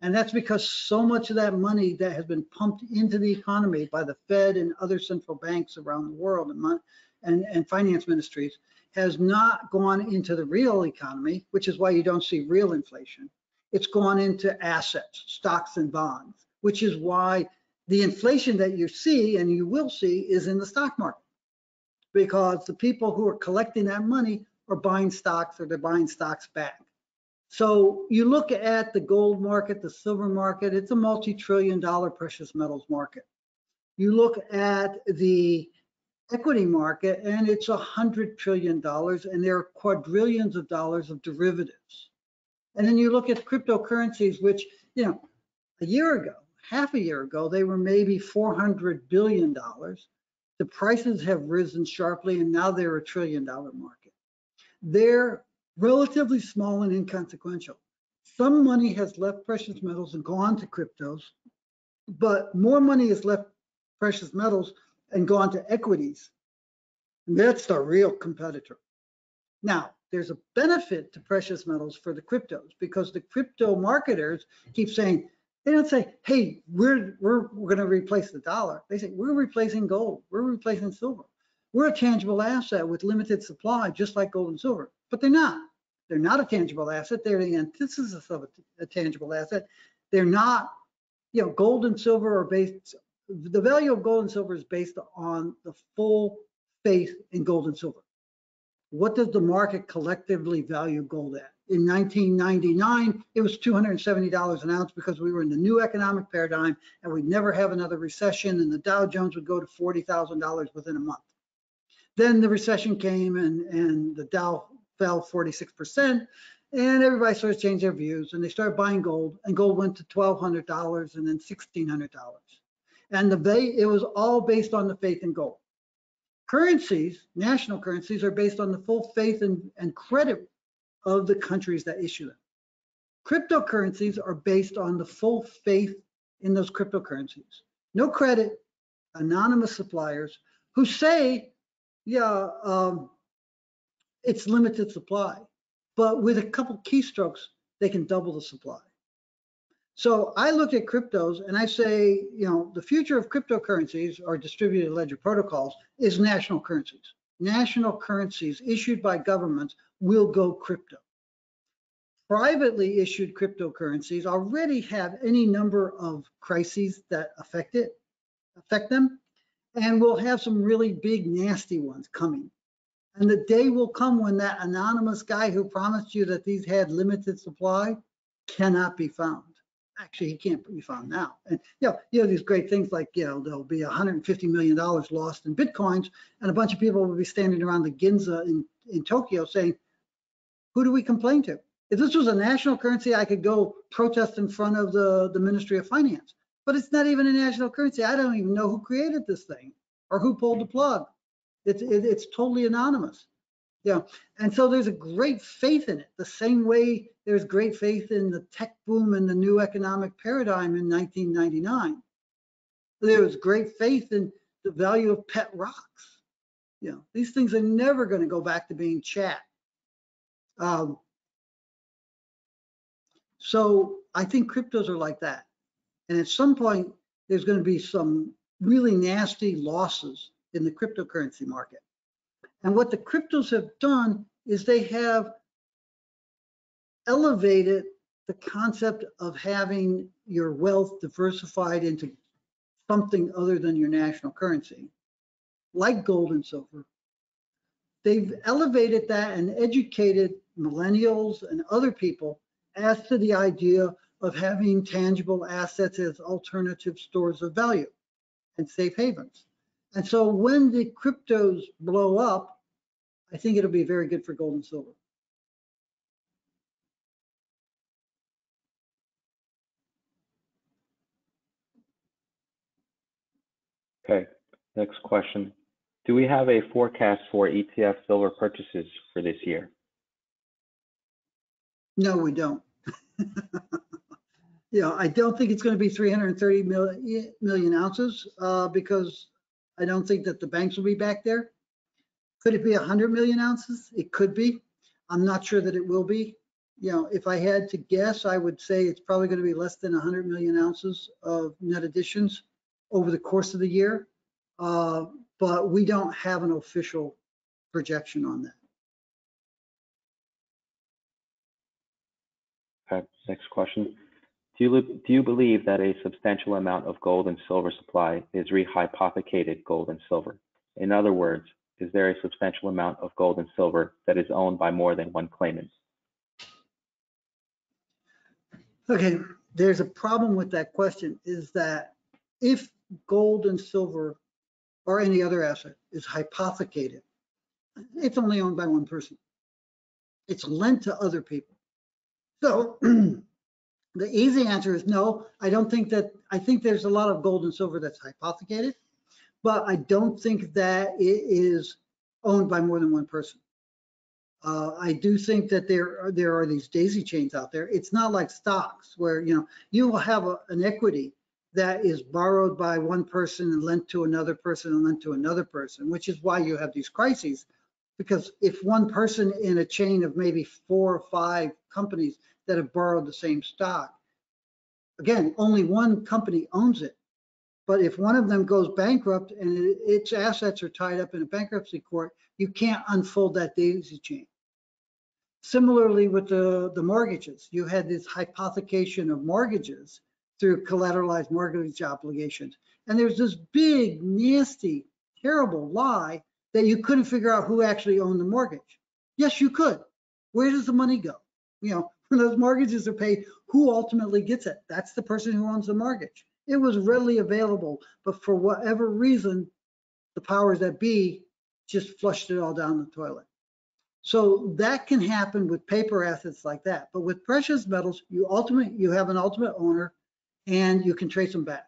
S1: And that's because so much of that money that has been pumped into the economy by the Fed and other central banks around the world and finance ministries has not gone into the real economy, which is why you don't see real inflation. It's gone into assets, stocks and bonds, which is why the inflation that you see and you will see is in the stock market, because the people who are collecting that money are buying stocks or they're buying stocks back. So you look at the gold market, the silver market, it's a multi-trillion-dollar precious metals market. You look at the equity market and it's $100 trillion and there are quadrillions of dollars of derivatives. And then you look at cryptocurrencies, which, a year ago, half a year ago, they were maybe $400 billion. The prices have risen sharply and now they're $1 trillion market. They're relatively small and inconsequential. Some money has left precious metals and gone to cryptos, but more money has left precious metals and gone to equities. And that's the real competitor. Now, there's a benefit to precious metals for the cryptos because the crypto marketers keep saying, they don't say, hey, we're going to replace the dollar. They say, we're replacing gold. We're replacing silver. We're a tangible asset with limited supply, just like gold and silver. But they're not. They're not a tangible asset. They're the antithesis of a tangible asset. They're not, gold and silver are based, the value of gold and silver is based on the full faith in gold and silver. What does the market collectively value gold at? In 1999, it was $270 an ounce because we were in the new economic paradigm and we'd never have another recession and the Dow Jones would go to $40,000 within a month. Then the recession came and the Dow fell 46% and everybody started to change their views and they started buying gold and gold went to $1,200 and then $1,600. And it was all based on the faith in gold. Currencies, national currencies, are based on the full faith and credit of the countries that issue them. Cryptocurrencies are based on the full faith in those cryptocurrencies. No credit, anonymous suppliers who say Yeah, it's limited supply, but with a couple keystrokes, they can double the supply. So I look at cryptos and I say, the future of cryptocurrencies or distributed ledger protocols is national currencies. National currencies issued by governments will go crypto. Privately issued cryptocurrencies already have any number of crises that affect them, and we'll have some really big, nasty ones coming. And the day will come when that anonymous guy who promised you that these had limited supply cannot be found. Actually, he can't be found now. And these great things like, there'll be $150 million lost in Bitcoins, and a bunch of people will be standing around the Ginza in Tokyo saying, who do we complain to? If this was a national currency, I could go protest in front of the Ministry of Finance. But it's not even a national currency. I don't even know who created this thing or who pulled the plug. It's totally anonymous. And so there's a great faith in it, the same way there's great faith in the tech boom and the new economic paradigm in 1999. There was great faith in the value of pet rocks. These things are never going to go back to being chat. So I think cryptos are like that. And at some point, there's going to be some really nasty losses in the cryptocurrency market. And what the cryptos have done is they have elevated the concept of having your wealth diversified into something other than your national currency, like gold and silver. They've elevated that and educated millennials and other people as to the idea of having tangible assets as alternative stores of value and safe havens. And so when the cryptos blow up, I think it'll be very good for gold and silver.
S2: Okay, next question. Do we have a forecast for ETF silver purchases for this year?
S1: No, we don't. I don't think it's going to be 330 million ounces because I don't think that the banks will be back there. Could it be 100 million ounces? It could be. I'm not sure that it will be. If I had to guess, I would say it's probably going to be less than 100 million ounces of net additions over the course of the year. But we don't have an official projection on that.
S2: Okay, next question. Do you believe that a substantial amount of gold and silver supply is rehypothecated gold and silver? In other words, is there a substantial amount of gold and silver that is owned by more than one claimant?
S1: Okay, there's a problem with that question, is that if gold and silver or any other asset is hypothecated, it's only owned by one person. It's lent to other people. So the easy answer is no. I think there's a lot of gold and silver that's hypothecated, but I don't think that it is owned by more than one person. I do think that there are these daisy chains out there. It's not like stocks where you will have an equity that is borrowed by one person and lent to another person and lent to another person, which is why you have these crises. Because if one person in a chain of maybe 4 or 5 companies that have borrowed the same stock, again, only one company owns it. But if one of them goes bankrupt and its assets are tied up in a bankruptcy court, you can't unfold that daisy chain. Similarly with the mortgages, you had this hypothecation of mortgages through collateralized mortgage obligations. And there's this big, nasty, terrible lie that you couldn't figure out who actually owned the mortgage. Yes, you could. Where does the money go? When those mortgages are paid, who ultimately gets it? That's the person who owns the mortgage. It was readily available, but for whatever reason, the powers that be just flushed it all down the toilet. So that can happen with paper assets like that. But with precious metals, you have an ultimate owner and you can trace them back.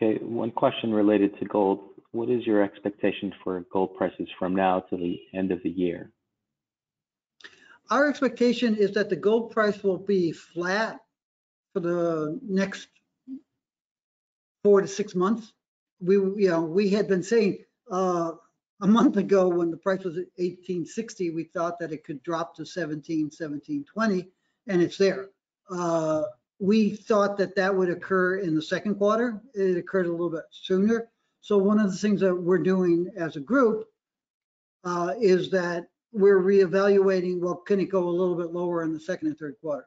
S2: Okay, one question related to gold. What is your expectation for gold prices from now to the end of the year?
S1: Our expectation is that the gold price will be flat for the next 4 to 6 months. We had been saying a month ago when the price was at 1860, we thought that it could drop to 1720, and it's there. We thought that that would occur in the second quarter. It occurred a little bit sooner. So one of the things that we're doing as a group is that we're reevaluating, well, can it go a little bit lower in the second and third quarters?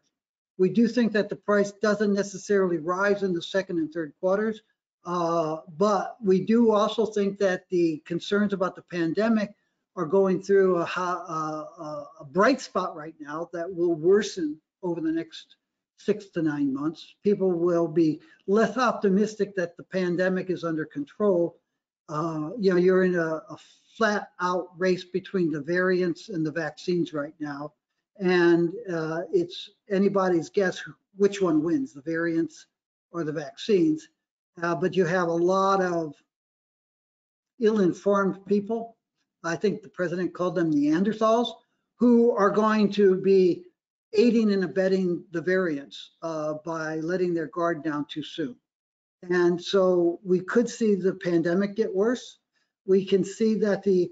S1: We do think that the price doesn't necessarily rise in the second and third quarters, but we do also think that the concerns about the pandemic are going through a bright spot right now that will worsen over the next 6 to 9 months. People will be less optimistic that the pandemic is under control. You're in a flat out race between the variants and the vaccines right now. And it's anybody's guess which one wins, the variants or the vaccines. But you have a lot of ill-informed people. I think the president called them Neanderthals, who are going to be aiding and abetting the variants by letting their guard down too soon. And so we could see the pandemic get worse. We can see that the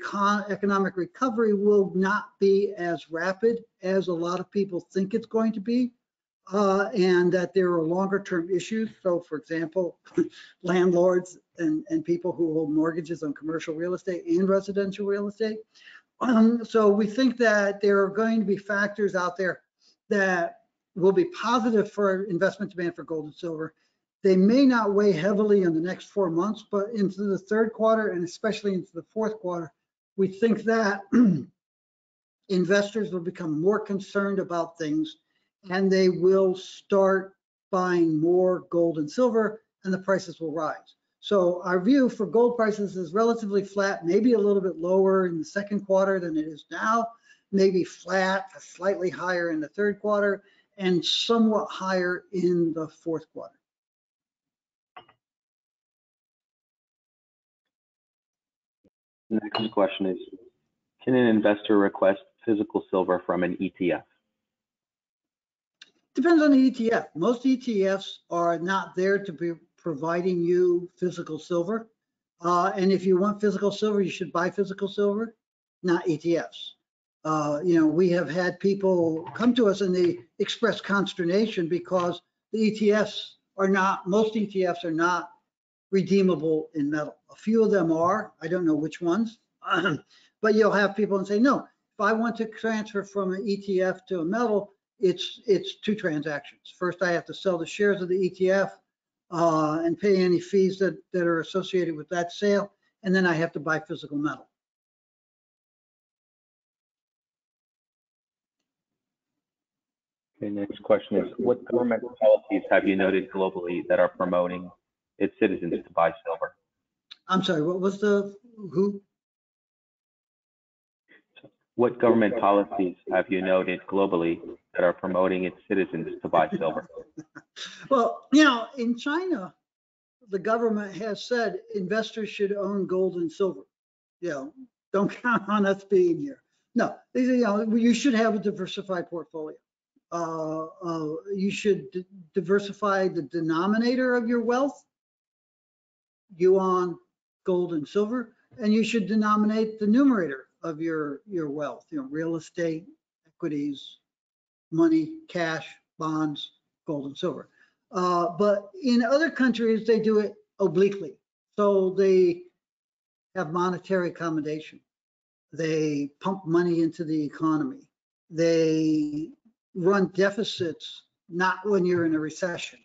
S1: economic recovery will not be as rapid as a lot of people think it's going to be, and that there are longer term issues. So for example, landlords and people who hold mortgages on commercial real estate and residential real estate. So we think that there are going to be factors out there that will be positive for investment demand for gold and silver. They may not weigh heavily in the next 4 months, but into the third quarter and especially into the fourth quarter, we think that investors will become more concerned about things and they will start buying more gold and silver and the prices will rise. So our view for gold prices is relatively flat, maybe a little bit lower in the second quarter than it is now, maybe flat, slightly higher in the third quarter, and somewhat higher in the fourth quarter.
S2: The next question is, can an investor request physical silver from an ETF?
S1: Depends on the ETF. Most ETFs are not there to be providing you physical silver. And if you want physical silver, you should buy physical silver, not ETFs. We have had people come to us and they express consternation because the ETFs are not, most ETFs are not redeemable in metal. A few of them are, I don't know which ones, but you'll have people and say, no, if I want to transfer from an ETF to a metal, it's 2 transactions. First, I have to sell the shares of the ETF and pay any fees that are associated with that sale, and then I have to buy physical metal.
S2: Okay, next question is, what government policies have you noted globally that are promoting its citizens to buy silver?
S1: I'm sorry, what was who?
S2: What government policies have you noted globally that are promoting its citizens to buy silver?
S1: Well, in China, the government has said investors should own gold and silver. Don't count on us being here. No, you should have a diversified portfolio. You should diversify the denominator of your wealth, yuan, gold and silver, and you should denominate the numerator of your wealth, real estate, equities, money, cash, bonds, gold and silver. But in other countries, they do it obliquely. So they have monetary accommodation. They pump money into the economy. They run deficits, not when you're in a recession.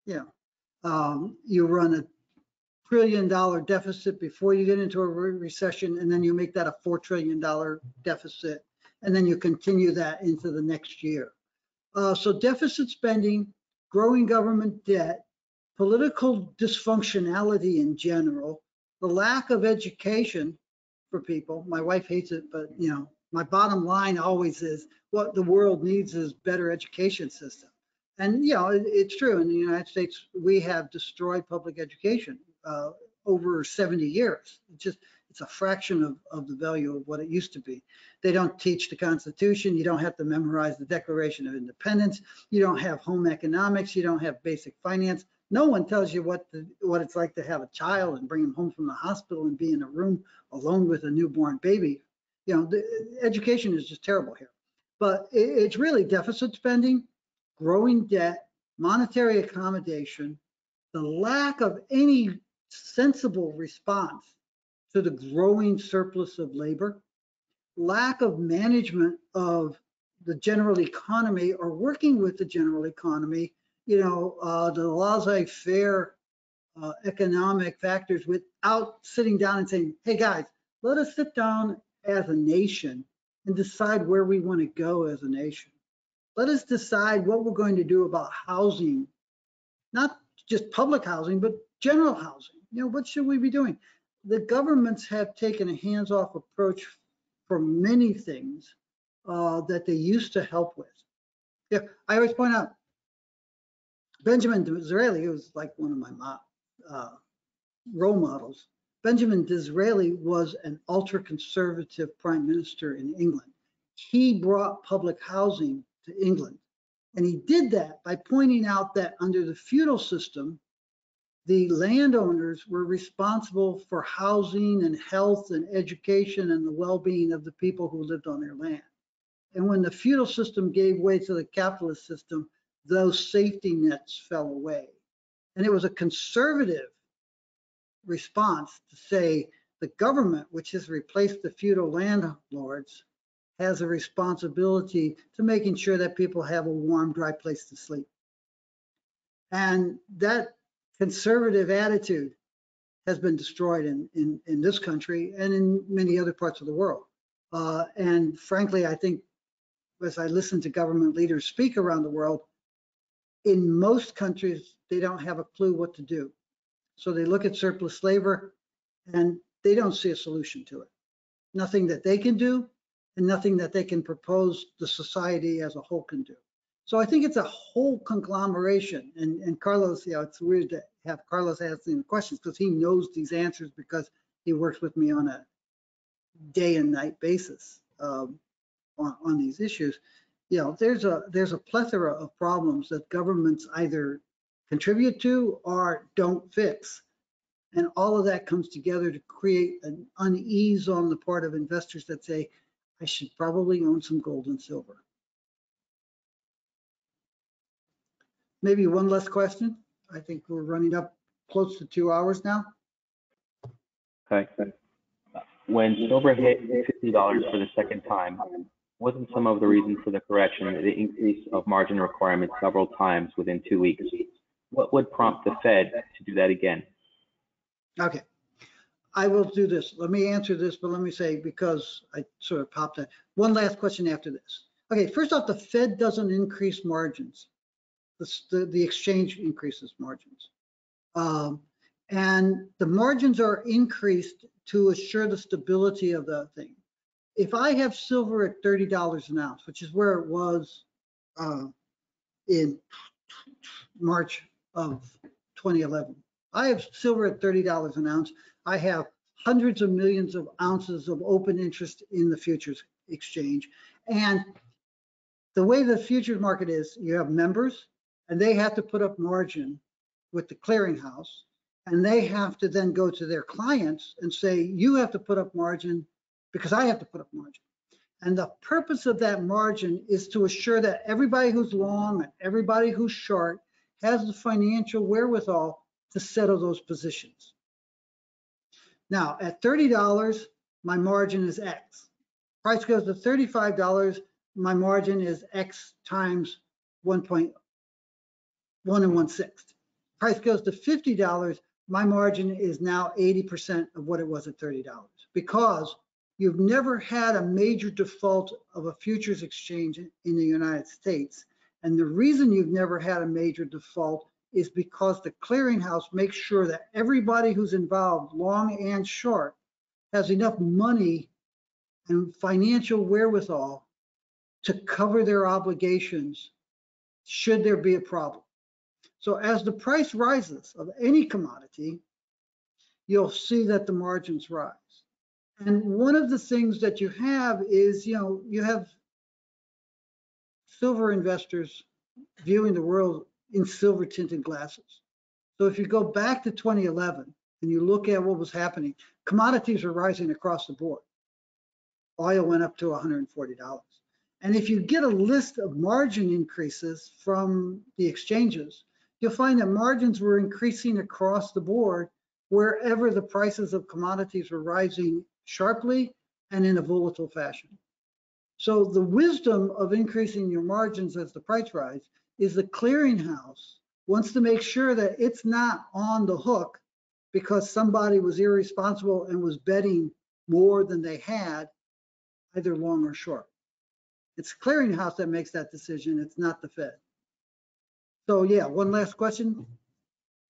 S1: You run a $1 trillion deficit before you get into a recession, and then you make that a $4 trillion deficit, and then you continue that into the next year. So deficit spending, growing government debt, political dysfunctionality in general, the lack of education for people. My wife hates it, but my bottom line always is what the world needs is better education system. And it's true. In the United States, we have destroyed public education over 70 years. It's a fraction of the value of what it used to be. They don't teach the Constitution. You don't have to memorize the Declaration of Independence. You don't have home economics. You don't have basic finance. No one tells you what it's like to have a child and bring him home from the hospital and be in a room alone with a newborn baby. You know, the education is just terrible here. But it's really deficit spending, growing debt, monetary accommodation, the lack of any sensible response to the growing surplus of labor, lack of management of the general economy or working with the general economy, you know, the laissez-faire economic factors without sitting down and saying, hey guys, let us sit down as a nation and decide where we want to go as a nation. Let us decide what we're going to do about housing, not just public housing, but general housing. You know, what should we be doing? The governments have taken a hands-off approach for many things that they used to help with. Yeah, I always point out, Benjamin Disraeli, who was like one of my role models. Benjamin Disraeli was an ultra-conservative prime minister in England. He brought public housing to England. And he did that by pointing out that under the feudal system, the landowners were responsible for housing and health and education and the well-being of the people who lived on their land. And when the feudal system gave way to the capitalist system, those safety nets fell away. And it was a conservative response to say the government, which has replaced the feudal landlords, has a responsibility to making sure that people have a warm, dry place to sleep. And that conservative attitude has been destroyed in this country and in many other parts of the world. And frankly, I think as I listen to government leaders speak around the world, in most countries, they don't have a clue what to do. So they look at surplus labor and they don't see a solution to it. Nothing that they can do and nothing that they can propose the society as a whole can do. So I think it's a whole conglomeration. And Carlos, you know, it's weird to have Carlos asking the questions because he knows these answers because he works with me on a day and night basis on these issues. You know, there's a plethora of problems that governments either contribute to or don't fix. And all of that comes together to create an unease on the part of investors that say, I should probably own some gold and silver. Maybe one last question. I think we're running up close to 2 hours now.
S2: Okay. When silver hit $50 for the second time, wasn't some of the reason for the correction the increase of margin requirements several times within 2 weeks? What would prompt the Fed to do that again?
S1: Okay, I will do this. Let me answer this, but let me say, because I sort of popped that. One last question after this. Okay, first off, the Fed doesn't increase margins. The exchange increases margins. And the margins are increased to assure the stability of the thing. If I have silver at $30 an ounce, which is where it was in March of 2011, I have silver at $30 an ounce. I have hundreds of millions of ounces of open interest in the futures exchange. And the way the futures market is, you have members and they have to put up margin with the clearinghouse. And they have to then go to their clients and say, you have to put up margin because I have to put up margin. And the purpose of that margin is to assure that everybody who's long and everybody who's short has the financial wherewithal to settle those positions. Now, at $30, my margin is X. Price goes to $35, my margin is X times 1.1 1/6. Price goes to $50, my margin is now 80% of what it was at $30, because you've never had a major default of a futures exchange in the United States. And the reason you've never had a major default is because the clearinghouse makes sure that everybody who's involved, long and short, has enough money and financial wherewithal to cover their obligations should there be a problem. So as the price rises of any commodity, you'll see that the margins rise. And one of the things that you have is, you have silver investors viewing the world in silver tinted glasses. So if you go back to 2011 and you look at what was happening, commodities are rising across the board. Oil went up to $140. And if you get a list of margin increases from the exchanges, you'll find that margins were increasing across the board wherever the prices of commodities were rising sharply and in a volatile fashion. So the wisdom of increasing your margins as the price rise is the clearinghouse wants to make sure that it's not on the hook because somebody was irresponsible and was betting more than they had, either long or short. It's clearinghouse that makes that decision. It's not the Fed. So yeah, one last question.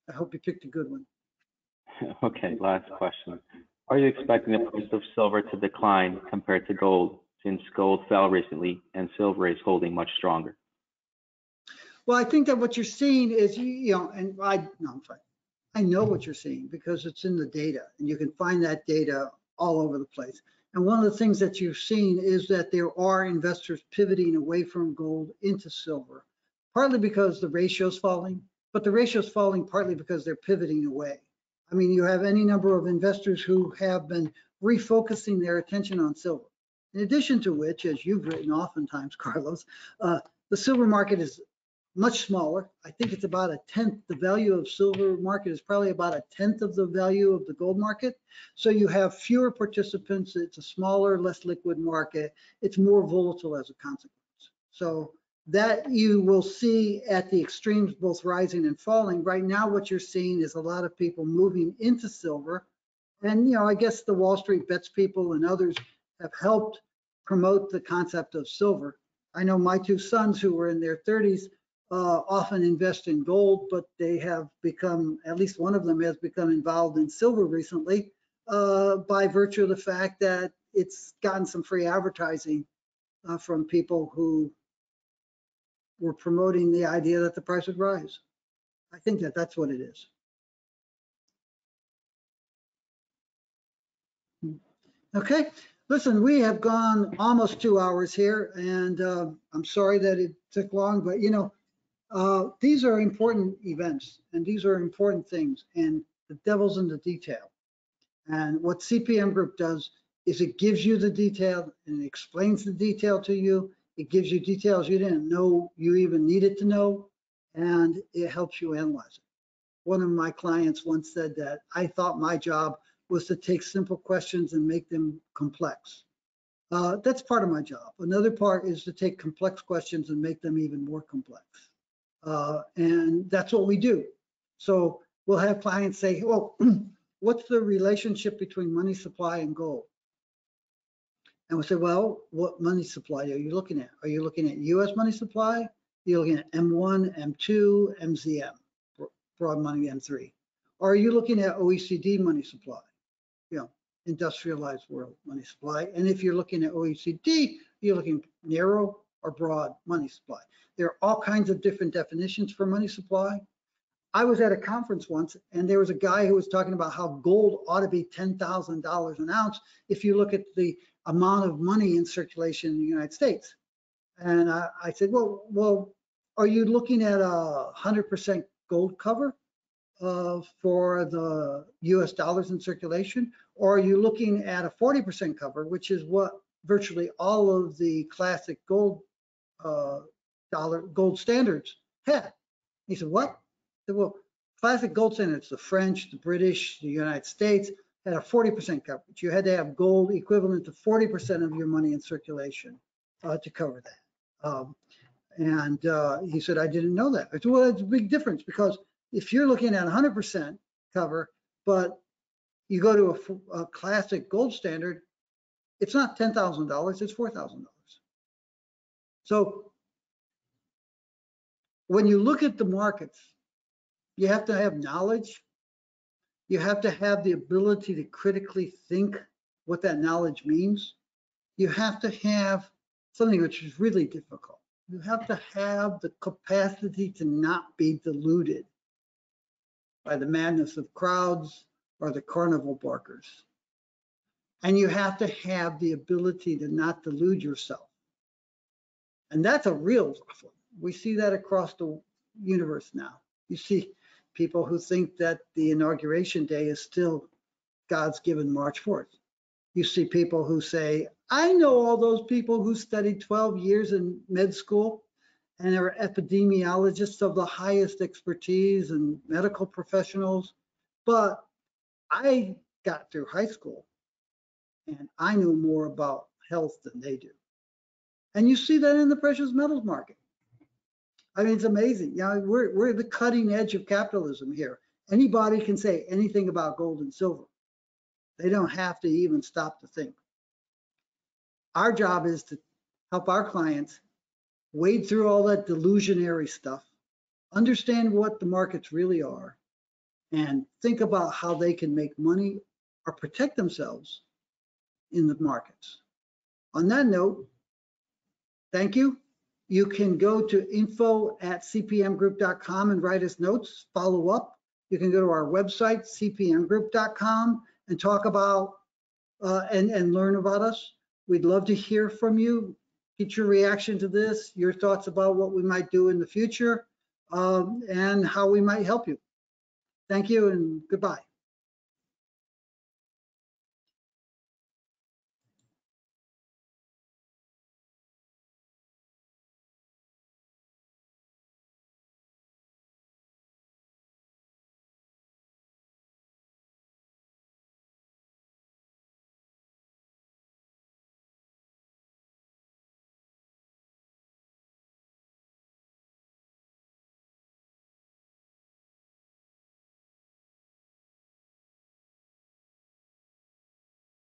S1: I hope you picked a good one.
S2: Okay, last question. Are you expecting the price of silver to decline compared to gold since gold fell recently and silver is holding much stronger?
S1: Well, I think that what you're seeing is, and I'm fine. I know what you're seeing because it's in the data and you can find that data all over the place. And one of the things that you've seen is that there are investors pivoting away from gold into silver, partly because the ratio's falling, but the ratio's falling partly because they're pivoting away. I mean, you have any number of investors who have been refocusing their attention on silver. In addition to which, as you've written oftentimes, Carlos, the silver market is much smaller. I think it's about a tenth. The value of silver market is probably about a tenth of the value of the gold market. So you have fewer participants. It's a smaller, less liquid market. It's more volatile as a consequence. So that you will see at the extremes, both rising and falling. Right now, what you're seeing is a lot of people moving into silver. And, I guess the Wall Street bets people and others have helped promote the concept of silver. I know my two sons who were in their 30s often invest in gold, but they have become, at least one of them has become involved in silver recently by virtue of the fact that it's gotten some free advertising from people who were promoting the idea that the price would rise. I think that that's what it is. Okay, listen, we have gone almost 2 hours here, and I'm sorry that it took long, but these are important events and these are important things, and the devil's in the detail. And what CPM Group does is it gives you the detail and it explains the detail to you. It gives you details you didn't know you even needed to know, and it helps you analyze it. One of my clients once said that I thought my job was to take simple questions and make them complex. That's part of my job. Another part is to take complex questions and make them even more complex. And that's what we do. So we'll have clients say, well, what's the relationship between money supply and gold? And we'll say, well, what money supply are you looking at? Are you looking at US money supply? Are you looking at M1, M2, MZM, broad money M3? Or are you looking at OECD money supply? Industrialized world money supply. And if you're looking at OECD, you're looking narrow or broad money supply. There are all kinds of different definitions for money supply. I was at a conference once and there was a guy who was talking about how gold ought to be $10,000 an ounce if you look at the amount of money in circulation in the United States. And I said, well, are you looking at a 100% gold cover for the US dollars in circulation? Or are you looking at a 40% cover, which is what virtually all of the classic gold gold standards had? He said, what? I said, well, classic gold standards, the French, the British, the United States, had a 40% coverage. You had to have gold equivalent to 40% of your money in circulation to cover that. And he said, I didn't know that. I said, well, it's a big difference because if you're looking at 100% cover, but you go to a classic gold standard, it's not $10,000, it's $4,000. So when you look at the markets, you have to have knowledge. You have to have the ability to critically think what that knowledge means. You have to have something which is really difficult. You have to have the capacity to not be deluded by the madness of crowds or the carnival barkers. And you have to have the ability to not delude yourself. And that's a real rough one. We see that across the universe now. You see people who think that the inauguration day is still God's given March 4th. You see people who say, I know all those people who studied 12 years in med school and are epidemiologists of the highest expertise and medical professionals, but I got through high school and I knew more about health than they do. And you see that in the precious metals market. I mean, it's amazing. You know, we're the cutting edge of capitalism here. Anybody can say anything about gold and silver. They don't have to even stop to think. Our job is to help our clients wade through all that delusionary stuff, understand what the markets really are, and think about how they can make money or protect themselves in the markets. On that note, thank you. You can go to info@cpmgroup.com and write us notes, follow up. You can go to our website, cpmgroup.com, and talk about and learn about us. We'd love to hear from you. Get your reaction to this, your thoughts about what we might do in the future, and how we might help you. Thank you and goodbye.